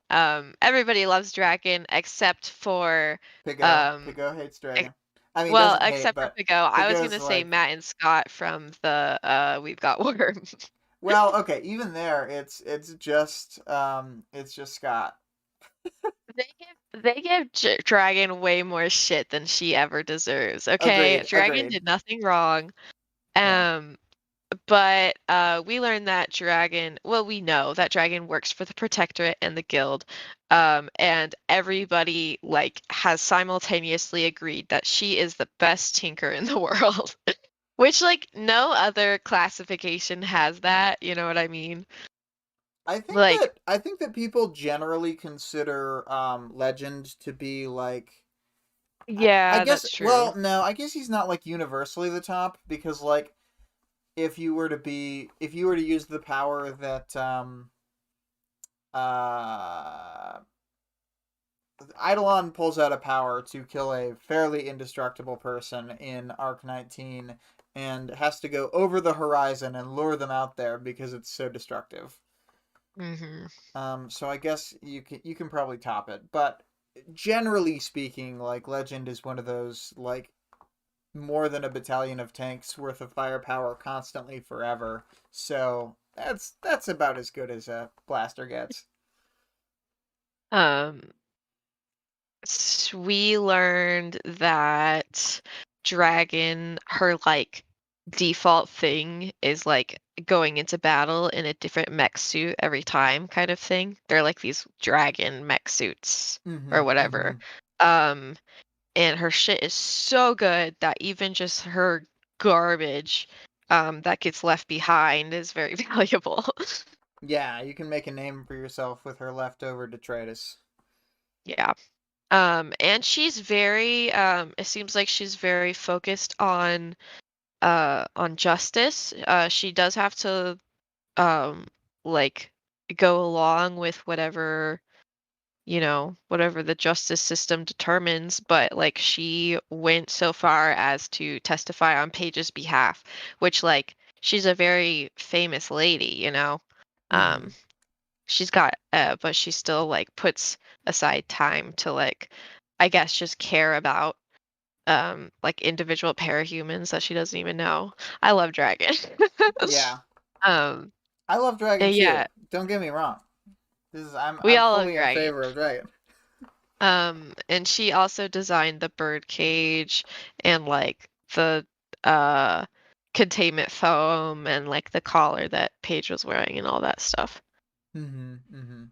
Everybody loves Dragon except for, um, Pigo hates ex- Dragon. I mean, well, doesn't hate, except for but Pigo. I was Pigo's gonna say like, Matt and Scott from the We've Got Worm. well, okay, even there, it's just Scott. They give Dragon way more shit than she ever deserves. Okay, Agreed, Dragon agreed. did nothing wrong. Yeah. Um, but we learned that Dragon, well, we know that Dragon works for the Protectorate and the Guild. And everybody like has simultaneously agreed that she is the best tinker in the world. Which like no other classification has that, you know what I mean? Like, I think that people generally consider Legend to be like I yeah, guess that's true. well, no, I guess he's not like universally the top because like if you were to use the power that uh Eidolon pulls out a power to kill a fairly indestructible person in Arc 19 and has to go over the horizon and lure them out there because it's so destructive. Hmm. So I guess you can probably top it, but generally speaking, like Legend is one of those like more than a battalion of tanks worth of firepower constantly forever. So that's about as good as a blaster gets. Um, we learned that Dragon, her like default thing is like going into battle in a different mech suit every time kind of thing. They're like these dragon mech suits Mm-hmm. or Mm-hmm. whatever. Um, and her shit is so good that even just her garbage that gets left behind is very valuable. Yeah, you can make a name for yourself with her leftover detritus. Yeah. And she's very it seems like she's very focused on justice. She does have to um like go along with whatever, whatever the justice system determines, but like she went so far as to testify on Paige's behalf, which like she's a very famous lady, you know. Mm-hmm. Um she's got but she still like puts aside time to like I guess just care about like individual parahumans that she doesn't even know. I love Dragon. Yeah. um I love Dragon yeah. too. Don't get me wrong. We I'm all fully in agree. favor of right. And she also designed the bird cage and like the uh containment foam and like the collar that Paige was wearing and all that stuff. Mm-hmm. Mm-hmm.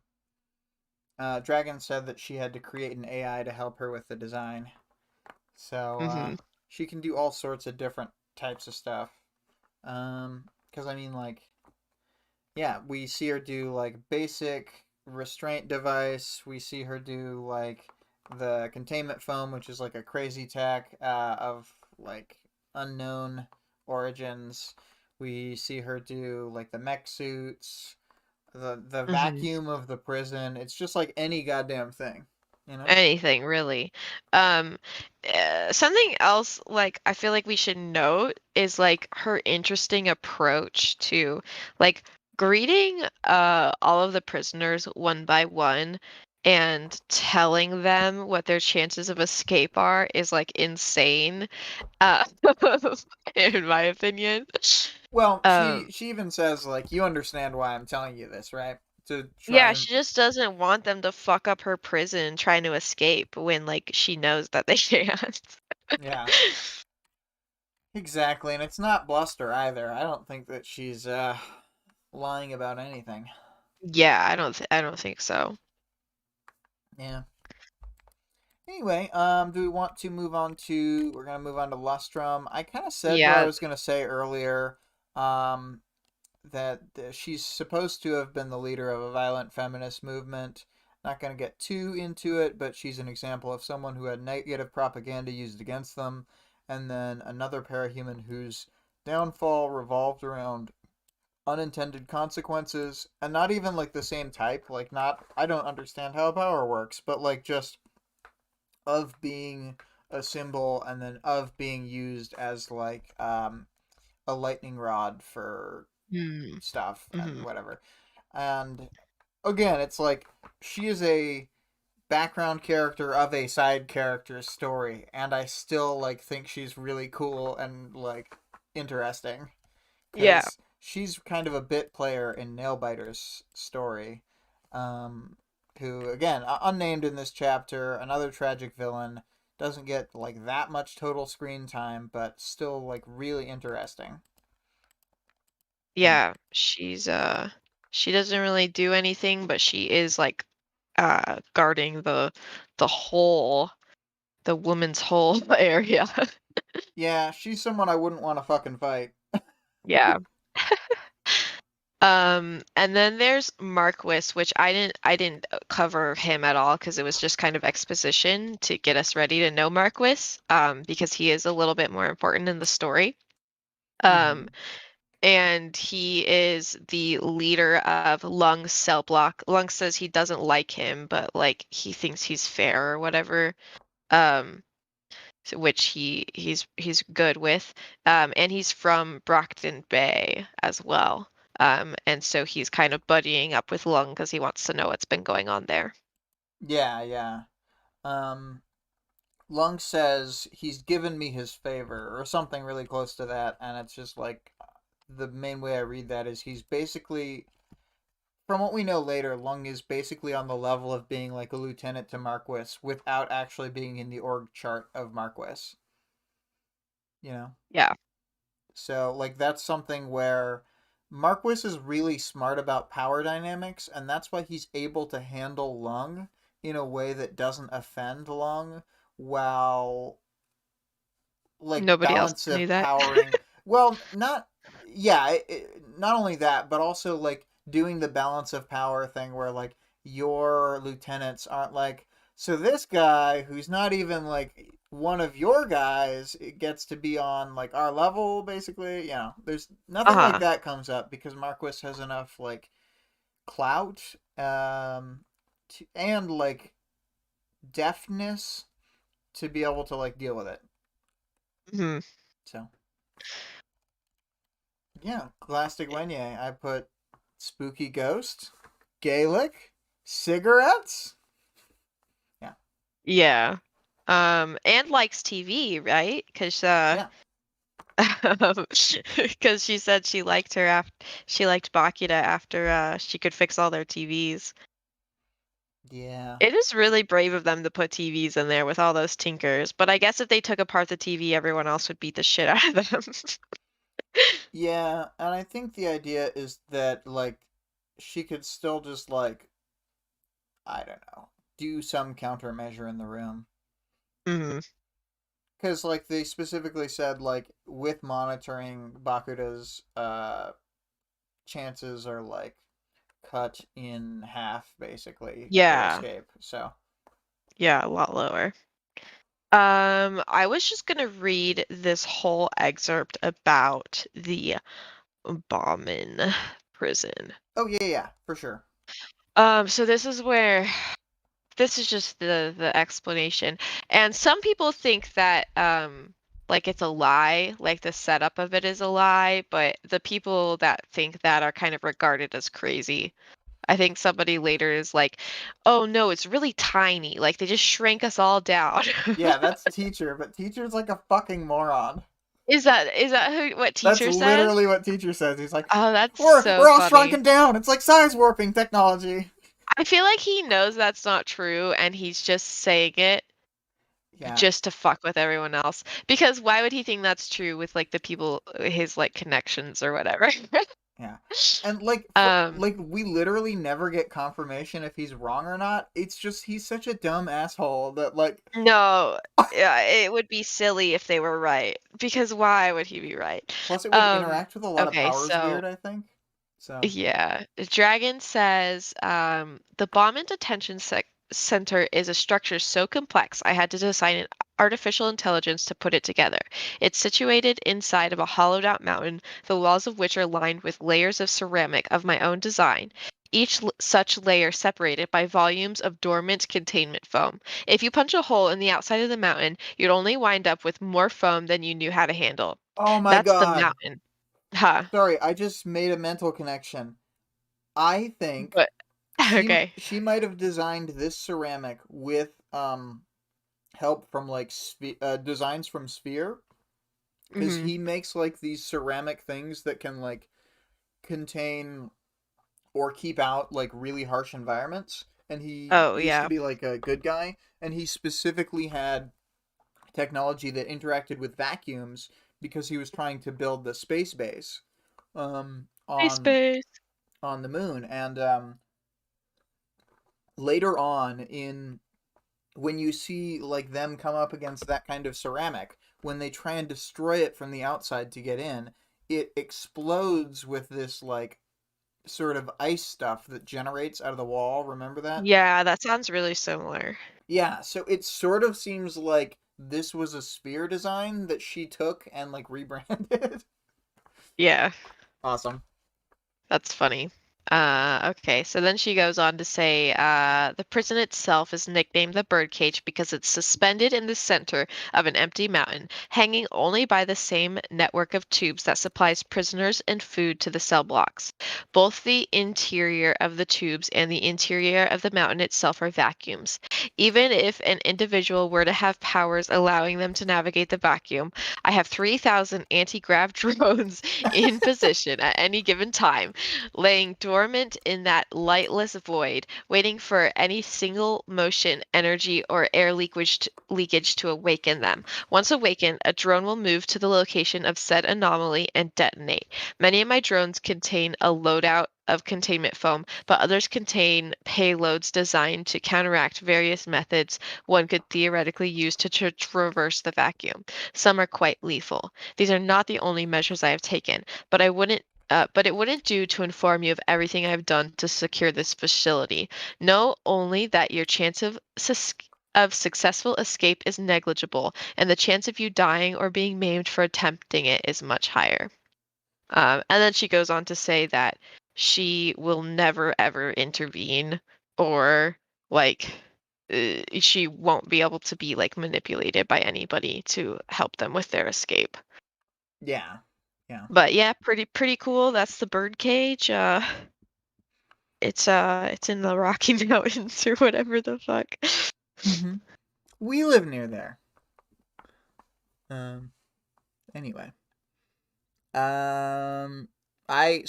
Dragon said that she had to create an AI to help her with the design. So Hmm. she can do all sorts of different types of stuff. Because I mean, like, yeah, we see her do like basic restraint device. We see her do like the containment foam, which is like a crazy tech of like unknown origins. We see her do like the mech suits, the Hmm. vacuum of the prison. It's just like any goddamn thing, you know? Anything really. Um, Something else like I feel like we should note is like her interesting approach to like greeting all of the prisoners one by one and telling them what their chances of escape are is like insane, uh, in my opinion. Well, Um, she even says like, you understand why I'm telling you this, right? To try yeah, and she just doesn't want them to fuck up her prison trying to escape when like she knows that they can't. yeah. Exactly, and it's not bluster either. I don't think that she's lying about anything. Yeah, I don't think so. Yeah. Anyway, do we want to move on to? We're gonna move on to Lustrum. I kind of said what I Yeah. was gonna say earlier. Um, that she's supposed to have been the leader of a violent feminist movement. Not gonna get too into it, but she's an example of someone who had negative propaganda used against them, and then another parahuman whose downfall revolved around unintended consequences, and not even like the same type, like not I don't understand how power works, but like just of being a symbol and then of being used as like a lightning rod for Mm. stuff and Hmm. whatever. And again, it's like she is a background character of a side character's story, and I still like think she's really cool and like interesting, Yeah. because she's kind of a bit player in Nailbiter's story, um, who again unnamed in this chapter, another tragic villain, doesn't get like that much total screen time, but still like really interesting. So Yeah. She doesn't really do anything, but she is like guarding the woman's whole area. yeah, she's someone I wouldn't want to fucking fight. Yeah. And then there's Marquis, which I didn't cover him at all because it was just kind of exposition to get us ready to know Marquis, because he is a little bit more important in the story. Um, Mm-hmm. and he is the leader of Lung's cell block. Lung says he doesn't like him, but like he thinks he's fair or whatever. Um, which he's good with. And he's from Brockton Bay as well. And so he's kind of buddying up with Lung because he wants to know what's been going on there. Yeah, yeah. Um, Lung says he's given me his favor or something really close to that, and it's just like the main way I read that is he's basically, from what we know later, Lung is basically on the level of being like a lieutenant to Marquis without actually being in the org chart of Marquis. You know, Yeah. so like that's something where Marquis is really smart about power dynamics, and that's why he's able to handle Lung in a way that doesn't offend Lung, while like Nobody else balance knew of that. powering. Well, not yeah, not only that, but also like doing the balance of power thing where like your lieutenants aren't like, so this guy who's not even like one of your guys gets to be on like our level basically. You know, there's nothing like Uh-huh. that comes up because Marquis has enough like clout and like deftness to be able to like deal with it. Hmm. So yeah, Plastic Wenye. I put spooky ghost, Gaelic, cigarettes. Yeah, Yeah. And likes TV, right? yeah, Because she said she liked her after she liked Bakita after she could fix all their TVs. Yeah. It is really brave of them to put TVs in there with all those tinkers, but I guess if they took apart the TV, everyone else would beat the shit out of them. Yeah, and I think the idea is that like she could still just like I don't know, do some countermeasure in the room. Hmm. Cuz like they specifically said like with monitoring Bakuda's chances are like cut in half basically for Yeah, escape. So, yeah, a lot lower. I was just gonna read this whole excerpt about the Bauman prison. oh yeah, yeah, for sure. So this is where this is just the explanation. And some people think that like it's a lie, like the setup of it is a lie, but the people that think that are kind of regarded as crazy. I think somebody later is like, "Oh no, it's really tiny. Like they just shrank us all down." Yeah, that's teacher, but teacher's like a fucking moron. Is that who what That's teacher says? literally what teacher says. He's like, Oh, that's "We're so we're all funny. shrunken down. It's like size warping technology." I feel like he knows that's not true and he's just saying it Yeah, just to fuck with everyone else. Because why would he think that's true with like the people his like connections or whatever? yeah. And like for Um, like we literally never get confirmation if he's wrong or not. It's just he's such a dumb asshole that like no, yeah, it would be silly if they were right. Because why would he be right? plus it would interact with a lot of Okay, powers so weird, I think. So, yeah, Dragon says the bomb and detention center is a structure so complex I had to design an artificial intelligence to put it together. It's situated inside of a hollowed out mountain, the walls of which are lined with layers of ceramic of my own design. Each such layer separated by volumes of dormant containment foam. If you punch a hole in the outside of the mountain, you'd only wind up with more foam than you knew how to handle. oh my That's the god. mountain. Huh. Sorry, I just made a mental connection. I think But okay. she might have designed this ceramic with help from like designs from Sphere because Hmm. he makes like these ceramic things that can like contain or keep out like really harsh environments. And he Oh, used to yeah. be like a good guy, and he specifically had technology that interacted with vacuums because he was trying to build the space base Space. on the moon. And later on in when you see like them come up against that kind of ceramic, when they try and destroy it from the outside to get in, it explodes with this like sort of ice stuff that generates out of the wall. Remember that? Yeah, that sounds really similar. Yeah, so it sort of seems like this was a spear design that she took and like rebranded. Yeah, Awesome. that's funny. Okay, so then she goes on to say, the prison itself is nicknamed the birdcage because it's suspended in the center of an empty mountain, hanging only by the same network of tubes that supplies prisoners and food to the cell blocks. Both the interior of the tubes and the interior of the mountain itself are vacuums. Even if an individual were to have powers allowing them to navigate the vacuum, I have 3,000 anti-grav drones in position at any given time laying dormant in that lightless void, waiting for any single motion, energy, or air leakage to awaken them. Once awakened, a drone will move to the location of said anomaly and detonate. Many of my drones contain a loadout of containment foam, but others contain payloads designed to counteract various methods one could theoretically use to traverse the vacuum. Some are quite lethal. These are not the only measures I have taken, but it wouldn't do to inform you of everything I've done to secure this facility. Know only that your chance of successful escape is negligible, and the chance of you dying or being maimed for attempting it is much higher. And then she goes on to say that she will never ever intervene or like she won't be able to be like manipulated by anybody to help them with their escape. Yeah. Yeah. But yeah, pretty cool. That's the birdcage. It's in the Rocky Mountains or whatever the fuck. Mhm. We live near there. Um anyway. Um I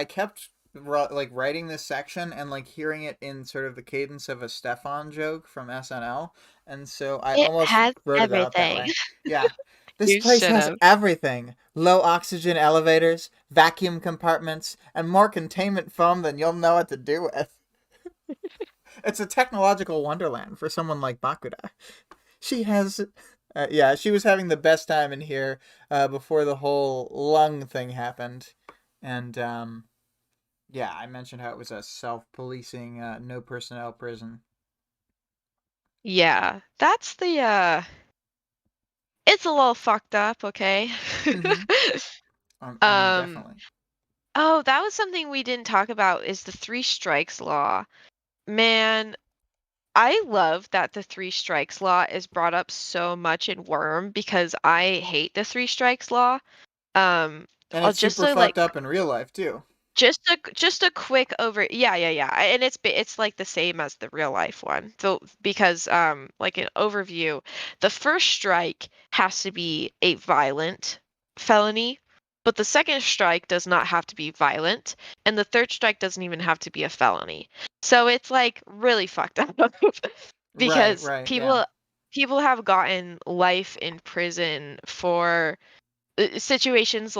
kept like writing this section and like hearing it in sort of the cadence of a Stefan joke from SNL, and so I It almost has wrote it out that everything. way. Yeah. This You place should has have. everything. Low oxygen elevators, vacuum compartments, and more containment foam than you'll know what to do with. It's a technological wonderland for someone like Bakuda. She has yeah, she was having the best time in here before the whole lung thing happened. And yeah, I mentioned how it was a self-policing, no personnel prison. Yeah, that's the it's a little fucked up, okay? Mm-hmm. I mean, Um, definitely. oh, that was something we didn't talk about is the three strikes law. Man, I love that the three strikes law is brought up so much in Worm because I hate the three strikes law. Um, And I'll it's just super so like fucked up in real life too. just a quick over yeah, and it's like the same as the real life one. So because like an overview, the first strike has to be a violent felony, but the second strike does not have to be violent, and the third strike doesn't even have to be a felony. So it's like really fucked up Right, because right, yeah. people have gotten life in prison for situations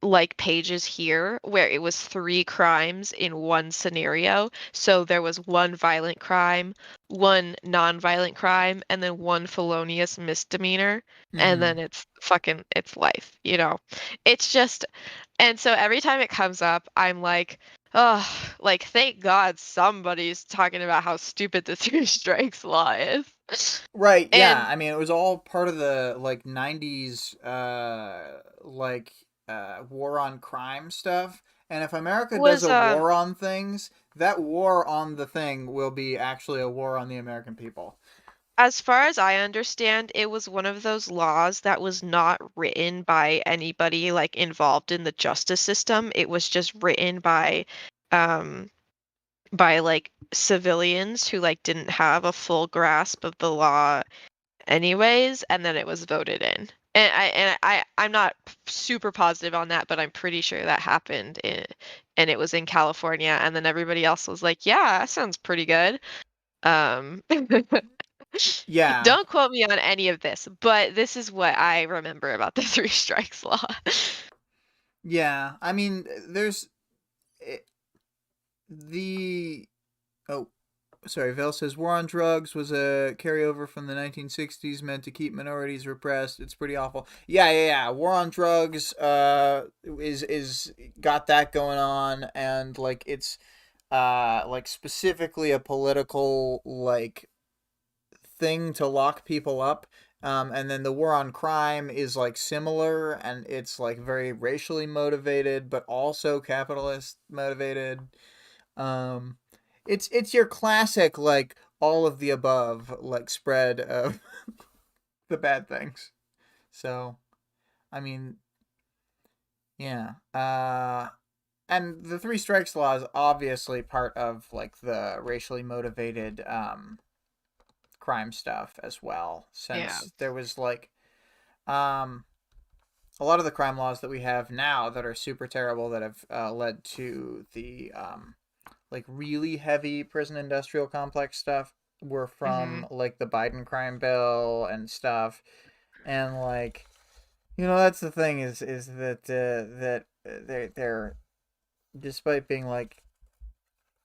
like pages here where it was three crimes in one scenario. So there was one violent crime, one non-violent crime, and then one felonious misdemeanor. And Mm-hmm. then it's life, you know. It's just, and so every time it comes up, I'm like, oh, like thank God somebody's talking about how stupid the three strikes law is. Right, yeah. And I mean, it was all part of the like '90s war on crime stuff. And if America does was a war on things, that war on the thing will be actually a war on the American people. as far as I understand, it was one of those laws that was not written by anybody like involved in the justice system. It was just written um by like civilians who like didn't have a full grasp of the law anyways, and then it was voted in. I'm not super positive on that, but I'm pretty sure that happened and it was in California, and then everybody else was like, "Yeah, that sounds pretty good." Um Yeah, Don't quote me on any of this, but this is what I remember about the three strikes law. yeah. I mean, there's it, the oh sorry, Vel says war on drugs was a carryover from the 1960s meant to keep minorities repressed. It's pretty awful. Yeah. War on drugs is got that going on, and like it's like specifically a political like thing to lock people up. And then the war on crime is like similar, and it's like very racially motivated, but also capitalist motivated. um, it's your classic like all of the above like spread of the bad things. So I mean, yeah. And the three strikes law is obviously part of like the racially motivated crime stuff as well, Yeah. since there was like um a lot of the crime laws that we have now that are super terrible that have led to the like really heavy prison industrial complex stuff were hmm from like the Biden crime bill and stuff. And like, you know, that's the thing is that they're despite being like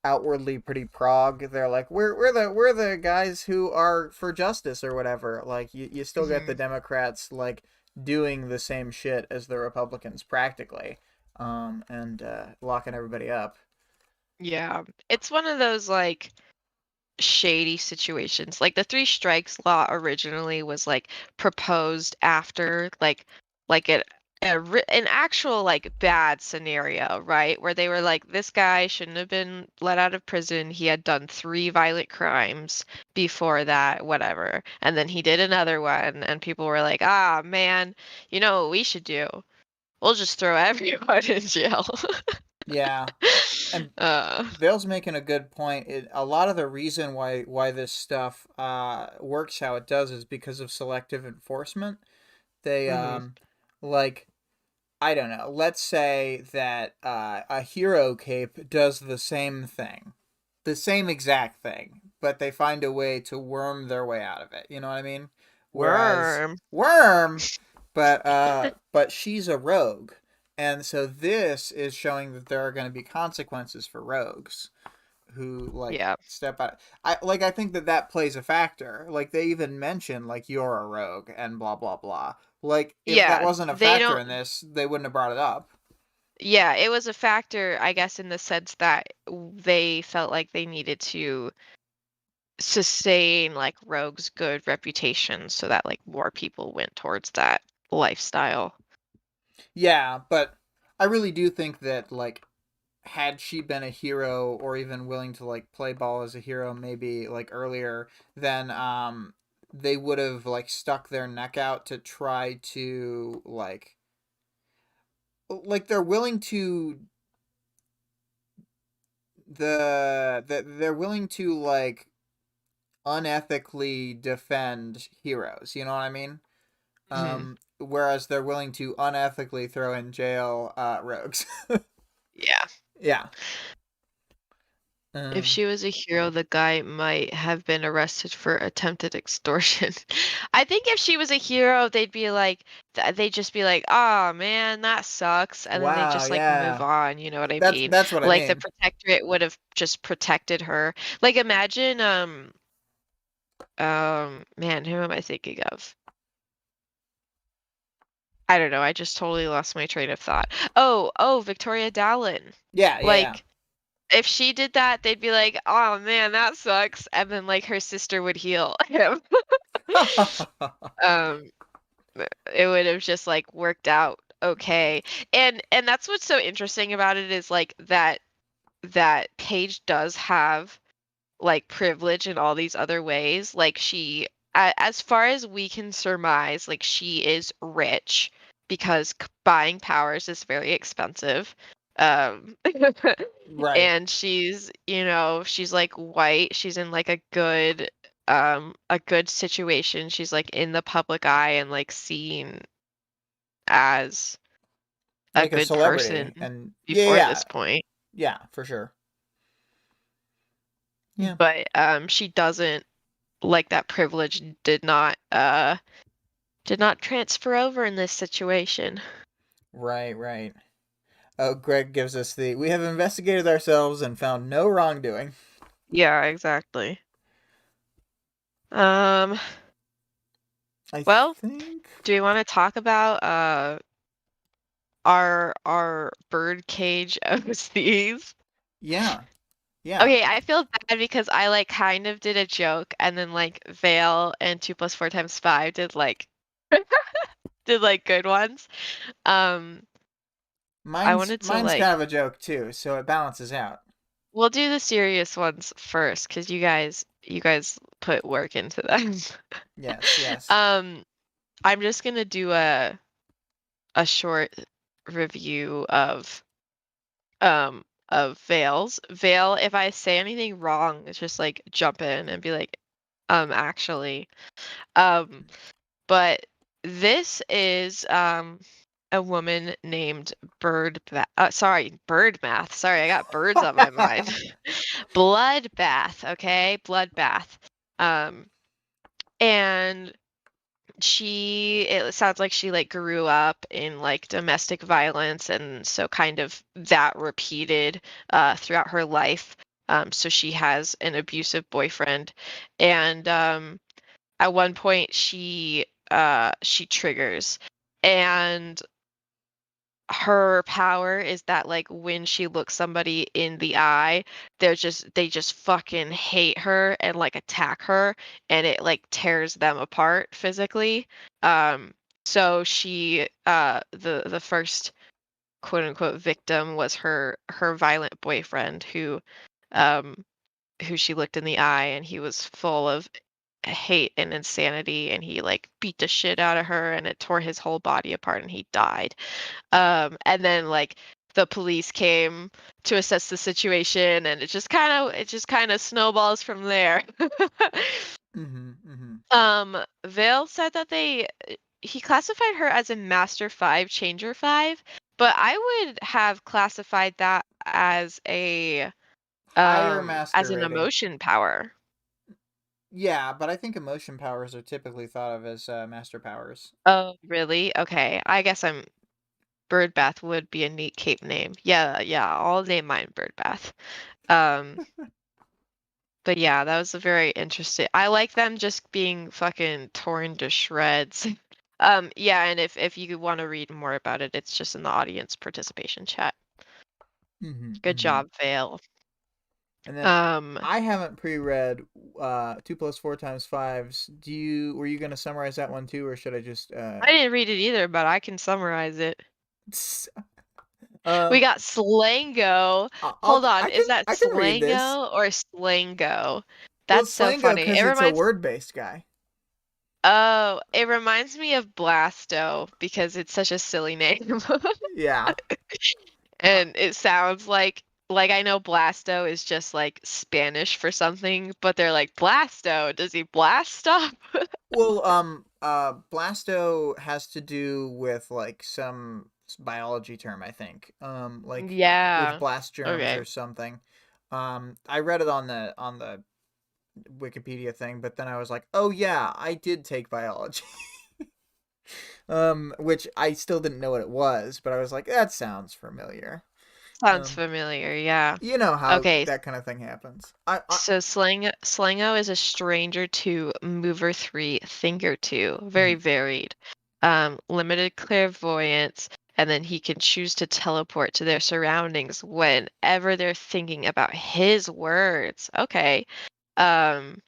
outwardly pretty prog, they're like we're the guys who are for justice or whatever. Like you still get the hmm Democrats like doing the same shit as the Republicans practically, and locking everybody up. Yeah. It's one of those like shady situations. Like the three strikes law originally was like proposed after like an actual like bad scenario, right? Where they were like this guy shouldn't have been let out of prison. He had done three violent crimes before that, whatever. And then he did another one and people were like, "Ah, man, you know what we should do? We'll just throw everyone in jail." Yeah, and Uh, Vale's making a good point. A lot of the reason why this stuff works how it does is because of selective enforcement. They mhm. like, I don't know. Let's say that a hero cape does the same thing, the same exact thing, but they find a way to worm their way out of it. You know what I mean? Whereas Worm. worm, but she's a rogue, and so this is showing that there are going to be consequences for rogues who like Yeah. step out. I think that that plays a factor. Like they even mention like you're a rogue and blah blah blah. Like if that Yeah. wasn't a They factor don't. in this, they wouldn't have brought it up. Yeah, it was a factor, I guess, in the sense that they felt like they needed to sustain like Rogue's good reputation so that like more people went towards that lifestyle. Yeah, but I really do think that like had she been a hero or even willing to like play ball as a hero maybe like earlier, then they would have like stuck their neck out to try to like they're willing to they're willing to like unethically defend heroes. You know what I mean? Hmm. Whereas they're willing to unethically throw in jail rogues. Yeah. Yeah. If Um, she was a hero, the guy might have been arrested for attempted extortion. I think if she was a hero, they'd just be like, "Oh man, that sucks," and then they wow. just like move Yeah. on. You know what I That's mean? that's what I Like the mean. protectorate would have just protected her. Like imagine, man, who am I thinking of? I don't know. I just totally lost my train of thought. Oh, Victoria Dallin. Yeah. Yeah. Like if she did that, they'd be like, "Oh man, that sucks," and then like her sister would heal him. Yeah. Um, it would have just like worked out okay. And that's what's so interesting about it is like that Paige does have like privilege in all these other ways. Like as far as we can surmise, like she is rich because buying powers is very expensive. Um, Right. and she's like white. She's in like a good situation. She's like in the public eye and like seen as a Like a good celebrity, person and yeah. before Yeah. this point. Yeah. For sure. Yeah. But she doesn't like that privilege did not transfer over in this situation. Right. Right. Oh, Greg gives us the. We have investigated ourselves and found no wrongdoing. Yeah, exactly. Um, I well, think. do we want to talk about our birdcage OCs? Yeah. Yeah. Okay, I feel bad because I like kind of did a joke and then like Vale and 2 plus 4 times 5 did like good ones. Um, I wanted to Mine's like kind of a joke too, so it balances out. we'll do the serious ones first because you guys put work into them. Yes. Yes. Um, I'm just gonna do a short review of Vale's. Vale, if I say anything wrong, it's just like jump in and be like, actually. Um, but this is a woman named Birdmath. Sorry, I got birds on my mind. Bloodbath, okay? Bloodbath. Um, and it sounds like she like grew up in like domestic violence and so kind of that repeated throughout her life. So she has an abusive boyfriend and at one point she triggers and her power is that like when she looks somebody in the eye they just fucking hate her and like attack her and it like tears them apart physically. So the first quote unquote victim was her violent boyfriend um who she looked in the eye and he was full of hate and insanity and he like beat the shit out of her and it tore his whole body apart and he died. And then like the police came to assess the situation and it just kind of snowballs from there. Mm-hmm. Mm-hmm. Vale said that he classified her as a Master 5, Changer 5, but I would have classified that Higher as master an rating. emotion power. Yeah, but I think emotion powers are typically thought of as master powers. Oh, really? Okay. I guess I'm Birdbath would be a neat cape name. Yeah, yeah, I'll name mine Birdbath. Um, but yeah, that was a very interesting. I like them just being fucking torn to shreds. Yeah, and if you want to read more about it, it's just in the audience participation chat. Good Hmm. job, Vale. And then Um, I haven't pre-read 2 + 4 × 5s. Were you gonna summarize that one too, or should I just I didn't read it either, but I can summarize it. We um got Slango. I'll Hold on, I can is that I can read this. Slango or Slango? Well, That's it's so Slango funny. because it's a word-based guy. Oh, it reminds me of Blasto because it's such a silly name. Yeah. Uh, And it sounds like I know Blasto is just like Spanish for something, but they're like Blasto, does he blast stuff? well, Blasto has to do with like some biology term, I think. Like with Yeah. blast germs Okay. or something. I read it on the Wikipedia thing, but then I was like, oh yeah, I did take biology. Which I still didn't know what it was, but I was like, that sounds familiar. Sounds Um, familiar, yeah. you know how Okay, that kind of thing happens. so Slango is a stranger to mover 3, thinker 2, very Mhm. varied. Limited clairvoyance, and then he can choose to teleport to their surroundings whenever they're thinking about his words. Okay. Um,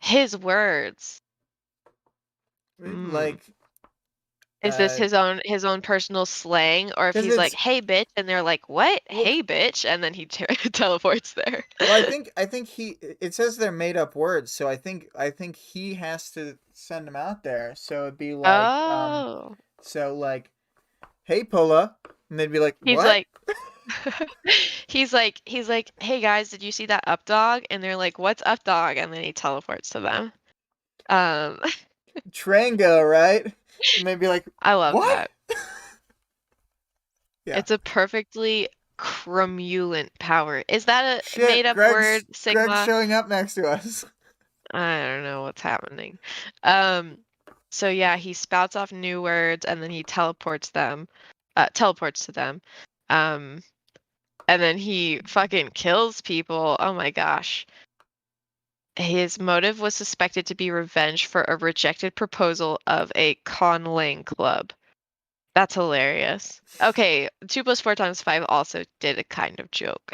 his words. Hmm. Like, Is this uh, his own personal slang, or if because he's like, it's "Hey, bitch," and they're like, "What? well, Hey, bitch," and then he teleports there. well, I think he. It says they're made up words, so I think he has to send them out there. So it'd be like, Oh, so like, hey, Pola, and they'd be like, he's what? like, he's like, "Hey guys, did you see that up dog?" And they're like, "What's up dog?" And then he teleports to them. Um, Trango, right? And they'd be like, I love what? that. Yeah. It's a perfectly cromulent power. Is that a made Shit, up Greg's word, Greg's Sigma? showing up next to us. I don't know what's happening. Um, so yeah, he spouts off new words and then he teleports to them. Um, and then he fucking kills people. Oh my gosh. His motive was suspected to be revenge for a rejected proposal of a conlang club. That's hilarious. Okay, 2 + 4 × 5 also did a kind of joke.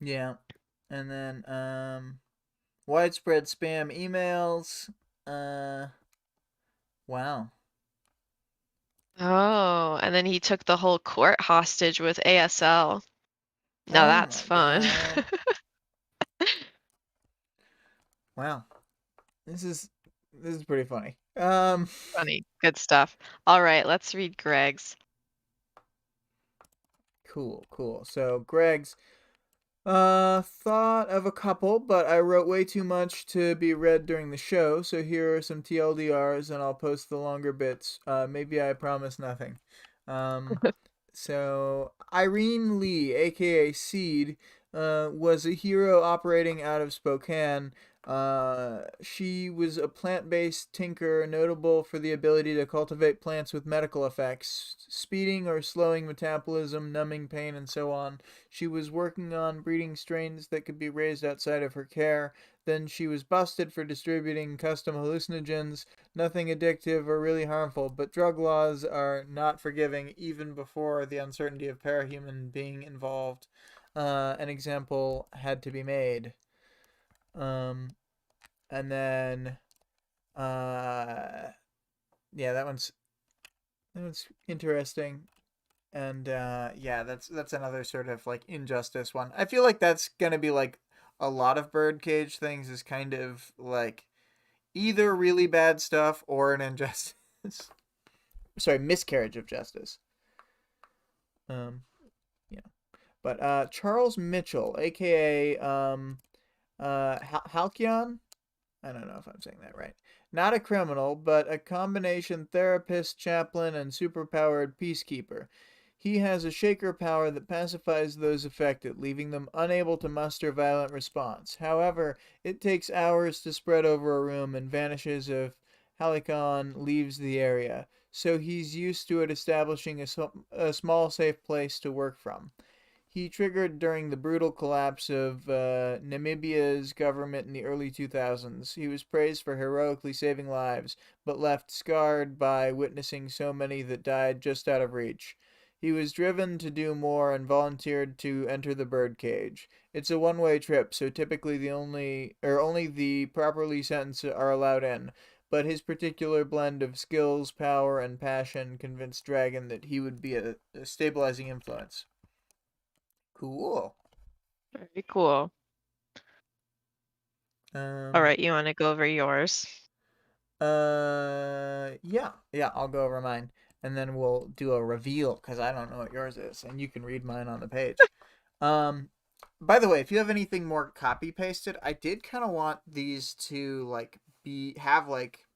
Yeah. And then widespread spam emails. Wow. Oh, and then he took the whole court hostage with ASL. Now Oh that's my fun. god. Wow. This is pretty funny. Funny. Good stuff. All right, let's read Greg's. Cool, cool. So Greg's thought of a couple, but I wrote way too much to be read during the show, so here are some TLDRs and I'll post the longer bits. Maybe I promise nothing. Um So Irene Lee, aka Seed, was a hero operating out of Spokane. She was a plant-based tinker, notable for the ability to cultivate plants with medical effects, speeding or slowing metabolism, numbing pain, and so on. She was working on breeding strains that could be raised outside of her care. Then she was busted for distributing custom hallucinogens. Nothing addictive or really harmful, but drug laws are not forgiving even before the uncertainty of parahuman being involved. An example had to be made. Um, and then, uh, yeah, that one's interesting. And yeah, that's another sort of like injustice one. I feel like that's gonna be like a lot of birdcage things is kind of like either really bad stuff or an injustice. Sorry, miscarriage of justice. Um, yeah. But Charles Mitchell, aka Halcyon, I don't know if I'm saying that right. Not a criminal, but a combination therapist, chaplain, and superpowered peacekeeper. He has a shaker power that pacifies those affected, leaving them unable to muster violent response. However, it takes hours to spread over a room and vanishes if Halicon leaves the area, so he's used to it establishing a small safe place to work from. He triggered during the brutal collapse of Namibia's government in the early 2000s. He was praised for heroically saving lives, but left scarred by witnessing so many that died just out of reach. He was driven to do more and volunteered to enter the birdcage. It's a one-way trip, so typically only the properly sentenced are allowed in. But his particular blend of skills, power, and passion convinced Dragon that he would be a stabilizing influence. Cool. Very cool. All Um, right, you want to go over yours? yeah, I'll go over mine, and then we'll do a reveal because I don't know what yours is, and you can read mine on the page. Um, by the way, if you have anything more copy pasted, I did kind of want these to like be have like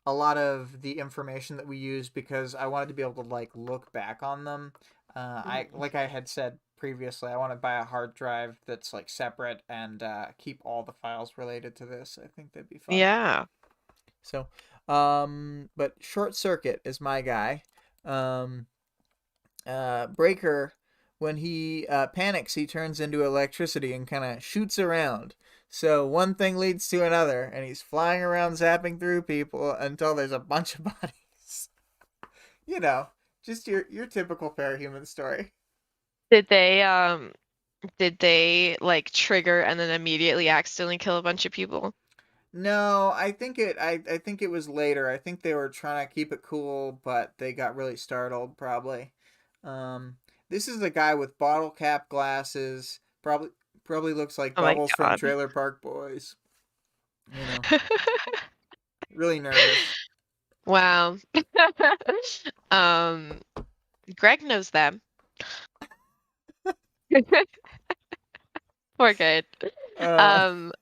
a lot of the information that we use because I wanted to be able to like look back on them. I Mhm. like I had said previously, I want to buy a hard drive that's like separate and keep all the files related to this. I think that'd be fun. Yeah. So, but Short Circuit is my guy. Um, Breaker, when he panics, he turns into electricity and kind of shoots around. So one thing leads to another, and he's flying around zapping through people until there's a bunch of bodies. You know, just your typical parahuman story. Did they like trigger and then immediately accidentally kill a bunch of people? No, I think it was later. I think they were trying to keep it cool, but they got really startled probably. Um this is a guy with bottle cap glasses, probably looks like Oh my Bubbles from God. Trailer Park Boys. You know, really nervous. Wow. Um, Greg knows them. We're good. Uh Um,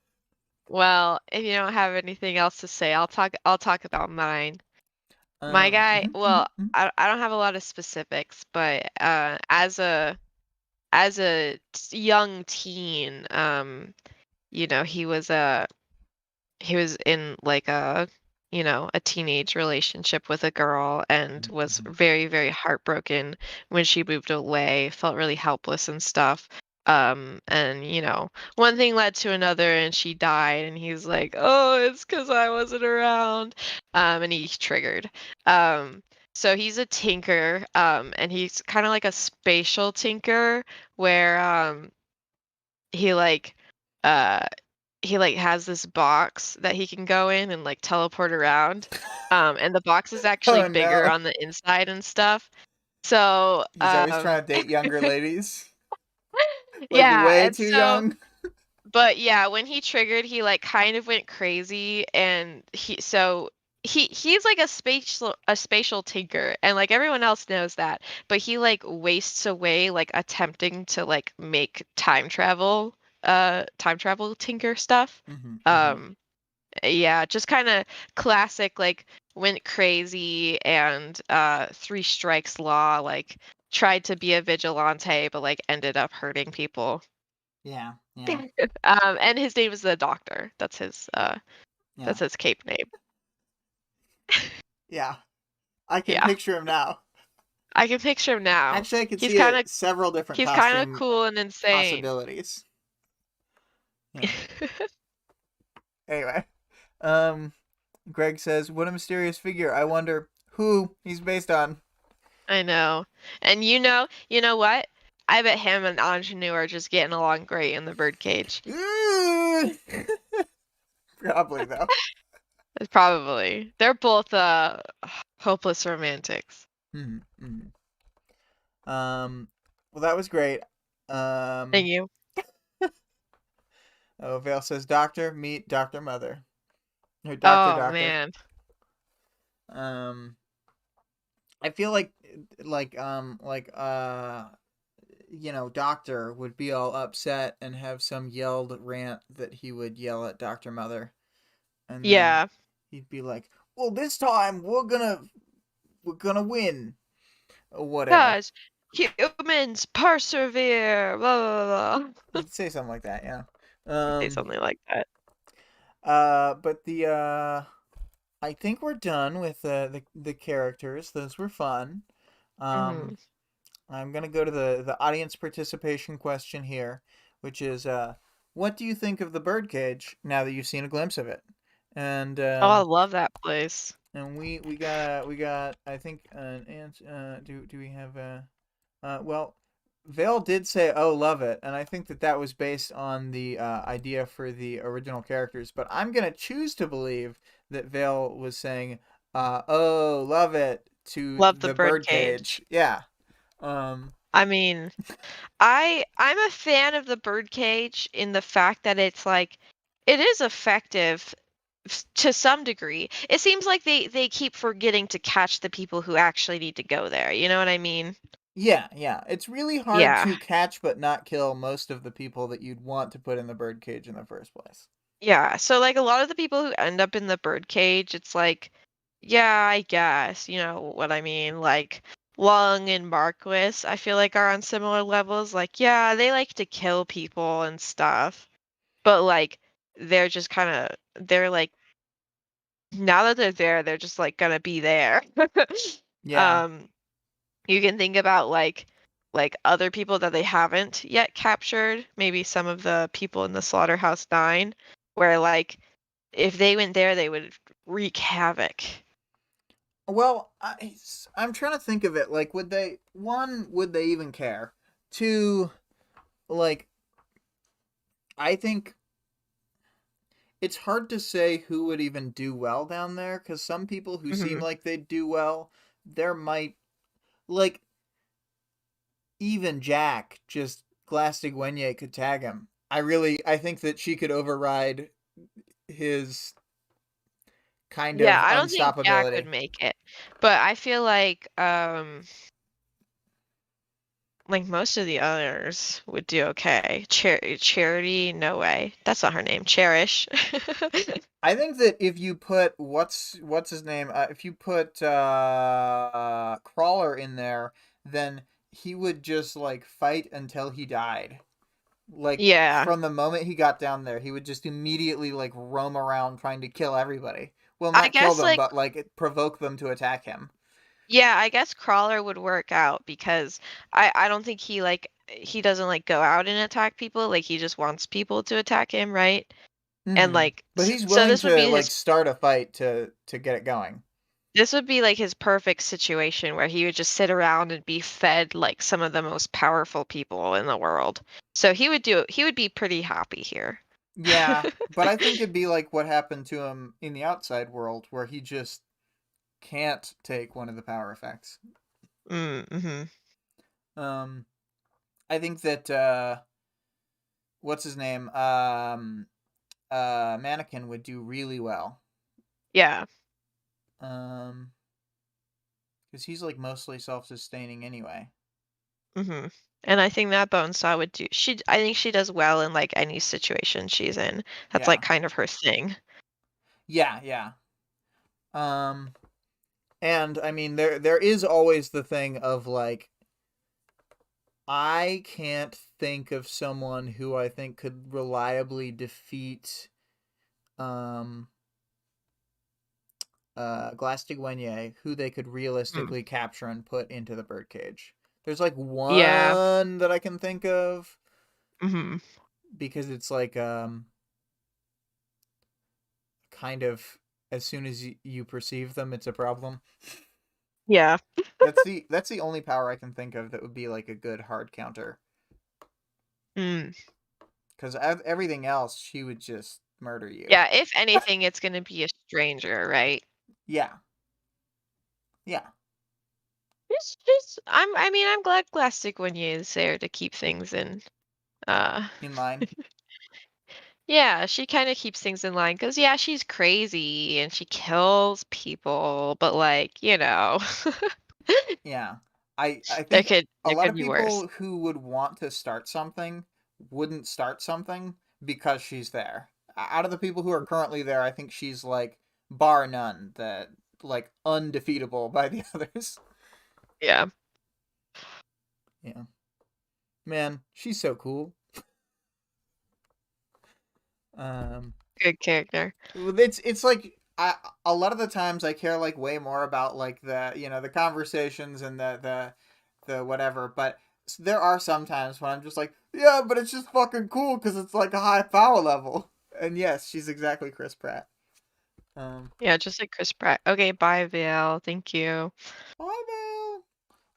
well, if you don't have anything else to say, I'll talk about mine. My guy, mhm, mhm, well, mhm. I don't have a lot of specifics, but as a young teen, he was in like a teenage relationship with a girl and was Mhm. very, very heartbroken when she moved away, felt really helpless and stuff. And one thing led to another and she died and he's like, "Oh, it's 'cause I wasn't around." And he triggered. Um, so he's a tinker, and he's kind of like a spatial tinker where he like uh he like has this box that he can go in and like teleport around. And the box is actually Oh bigger no. on the inside and stuff. So, He's always trying to date younger ladies. Like yeah, way and too so young. but yeah, when he triggered, he like kind of went crazy and he's like a spatial tinker and like everyone else knows that, but he like wastes away like attempting to like make time travel tinker stuff. Mhm. Mhm. Um Yeah, just kind of classic, like went crazy and three strikes law, like tried to be a vigilante, but like ended up hurting people. Yeah. Yeah. And his name is the Doctor. That's his Yeah. that's his cape name. Yeah. I can Yeah. picture him now. I can picture him now. Actually, I could He's see kind of it several different he's kind of costume cool and insane. possibilities. Yeah. Anyway, um, Greg says, "What a mysterious figure. I wonder who he's based on." I know. And you know what? I bet him and Ingenue are just getting along great in the birdcage. Probably though. Probably. They're both hopeless romantics. Mm-hmm. Well, that was great. Thank Um, you. oh, Vale says, "Doctor, meet Doctor Mother." Or Doctor Oh Doctor. man. Um, I feel Doctor would be all upset and have some yelled rant that he would yell at Dr. Mother. And then Yeah. he'd be like, "Well, this time we're gonna win or whatever." Guys, humans persevere. Blah blah blah. He'd say something like that, yeah. Say Um. something like that. But the I think we're done with the characters. Those were fun. Hmm. Um, I'm gonna go to the audience participation question here, which is what do you think of the birdcage now that you've seen a glimpse of it? And Oh, I love that place. we got I think an answer. Do we have well, Vale did say, "Oh, love it," and I think that that was based on the idea for the original characters. But I'm gonna choose to believe that Vale was saying, "Oh, love it" to Love the the birdcage. birdcage. Yeah. I mean, I'm a fan of the birdcage in the fact that it's like it is effective to some degree. It seems like they keep forgetting to catch the people who actually need to go there. You know what I mean? Yeah, yeah. It's really hard Yeah. to catch but not kill most of the people that you'd want to put in the birdcage in the first place. Yeah. So like a lot of the people who end up in the birdcage, it's like, yeah, I guess, you know what I mean? Like Lung and Marquis, I feel like are on similar levels. Like, yeah, they like to kill people and stuff. But like they're just kind of they're like now that they're there, they're just like gonna be there. Yeah. Um, you can think about like other people that they haven't yet captured, maybe some of the people in the Slaughterhouse 9, where like if they went there, they would wreak havoc. Well, I'm trying to think of it. Like, would they even care? Two, like, I think it's hard to say who would even do well down there because some people who seem Hmm. like they'd do well, there might, like, even Jack, just Glastigwenye could tag him. I think that she could override his kind Yeah, of I don't think Jack would unstoppability. make it, but I feel like most of the others would do okay. Charity, no way. That's not her name. Cherish. I think that if you put what's his name, if you put Crawler in there, then he would just like fight until he died. Like Yeah. from the moment he got down there, he would just immediately like roam around trying to kill everybody. Well, I not kill guess them, like but like provoke them to attack him. yeah, I guess Crawler would work out because I don't think he doesn't like go out and attack people, like he just wants people to attack him, right? And Mm-hmm. like But he's so willing this would to be like his start a fight to get it going. this would be like his perfect situation where he would just sit around and be fed like some of the most powerful people in the world. So he would be pretty happy here. Yeah, but I think it'd be like what happened to him in the outside world, where he just can't take one of the power effects. Mm-hmm. Um, I think that what's his name? Mannequin would do really well. Yeah. Um, because he's like mostly self-sustaining anyway. Mm-hmm. And I think that Bonesaw would do I think she does well in like any situation she's in. That's like Yeah, kind of her thing. yeah, yeah. Um, and I mean there is always the thing of like I can't think of someone who I think could reliably defeat um Glastigwenye who they could Mm. realistically capture and put into the birdcage. There's like Yeah. one that I can think of Hmm. because it's like kind of as soon as you perceive them, it's a problem. Yeah. That's the only power I can think of that would be like a good hard counter. Mm. Because everything else, she would just murder you. Yeah, if anything, it's gonna be a stranger, right? Yeah, yeah, I mean, I'm glad Plastic Wenya is there to keep things in uh in line. yeah, she kind of keeps things in line because yeah, she's crazy and she kills people, but like, Yeah, I think a there lot could of be worse. people who would want to start something wouldn't start something because she's there. Out of the people who are currently there, I think she's like bar none, that like undefeatable by the others. Yeah, Yeah, man, she's so cool. Um, good character. it's like a lot of the times I care like way more about like the conversations and the whatever, but there are some times when I'm just like, yeah, but it's just fucking cool because it's like a high power level. And yes, she's exactly Chris Pratt. Um, Yeah, just like Chris Pratt. Okay, bye, Vale. Thank you. Bye, Val.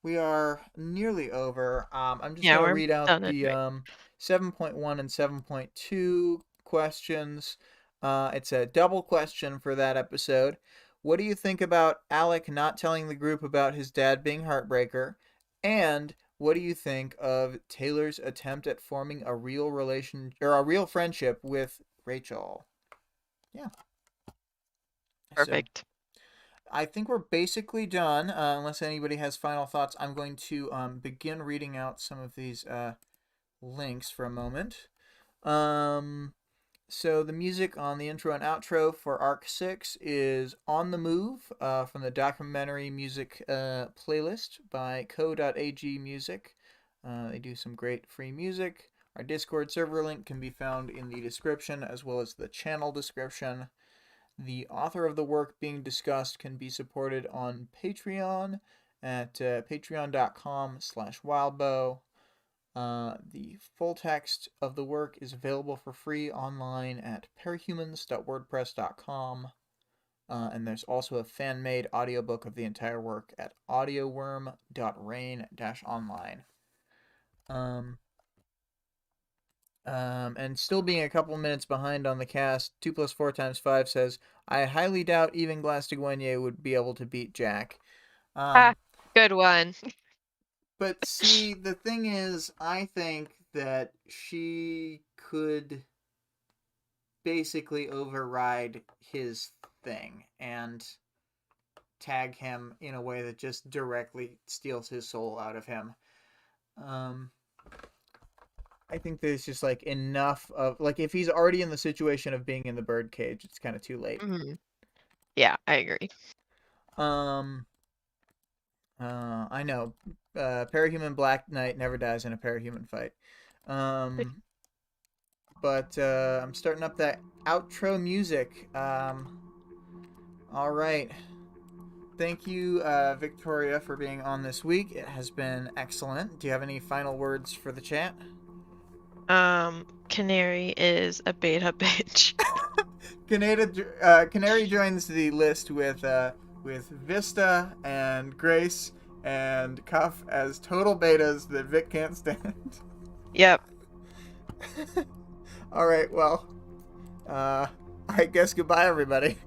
We are nearly over. I'm just Yeah, gonna we're read out done the anyway. 7.1 and 7.2 questions. It's a double question for that episode. What do you think about Alec not telling the group about his dad being Heartbreaker? And what do you think of Taylor's attempt at forming a real relation or a real friendship with Rachel? Yeah. So Perfect. I think we're basically done. Unless anybody has final thoughts, I'm going to begin reading out some of these links for a moment. Um, so the music on the intro and outro for Arc 6 is On the Move from the documentary music playlist by CO.AG Music. They do some great free music. Our Discord server link can be found in the description as well as the channel description. The author of the work being discussed can be supported on Patreon at patreon.com/wildbow. The full text of the work is available for free online at parahumans.wordpress.com. And there's also a fan-made audiobook of the entire work at audioworm.rain-online. Um, and still being a couple minutes behind on the cast, 2 plus 4 times 5 says, I highly doubt even Glass-Steagall would be able to beat Jack. Ah, Um, good one. but see, the thing is, I think that she could basically override his thing and tag him in a way that just directly steals his soul out of him. Um, I think there's just like enough of like if he's already in the situation of being in the birdcage, it's kind of too late. Mhm. Yeah, I agree. Um, I know. Parahuman Black Knight never dies in a parahuman fight. Um, but I'm starting up that outro music. All right. Thank you, Victoria, for being on this week. It has been excellent. Do you have any final words for the chat? Canary is a beta bitch. Canary joins the list with Vista and Grace and Cuff as total betas that Vic can't stand. Yep. All right, well, uh, I guess goodbye, everybody.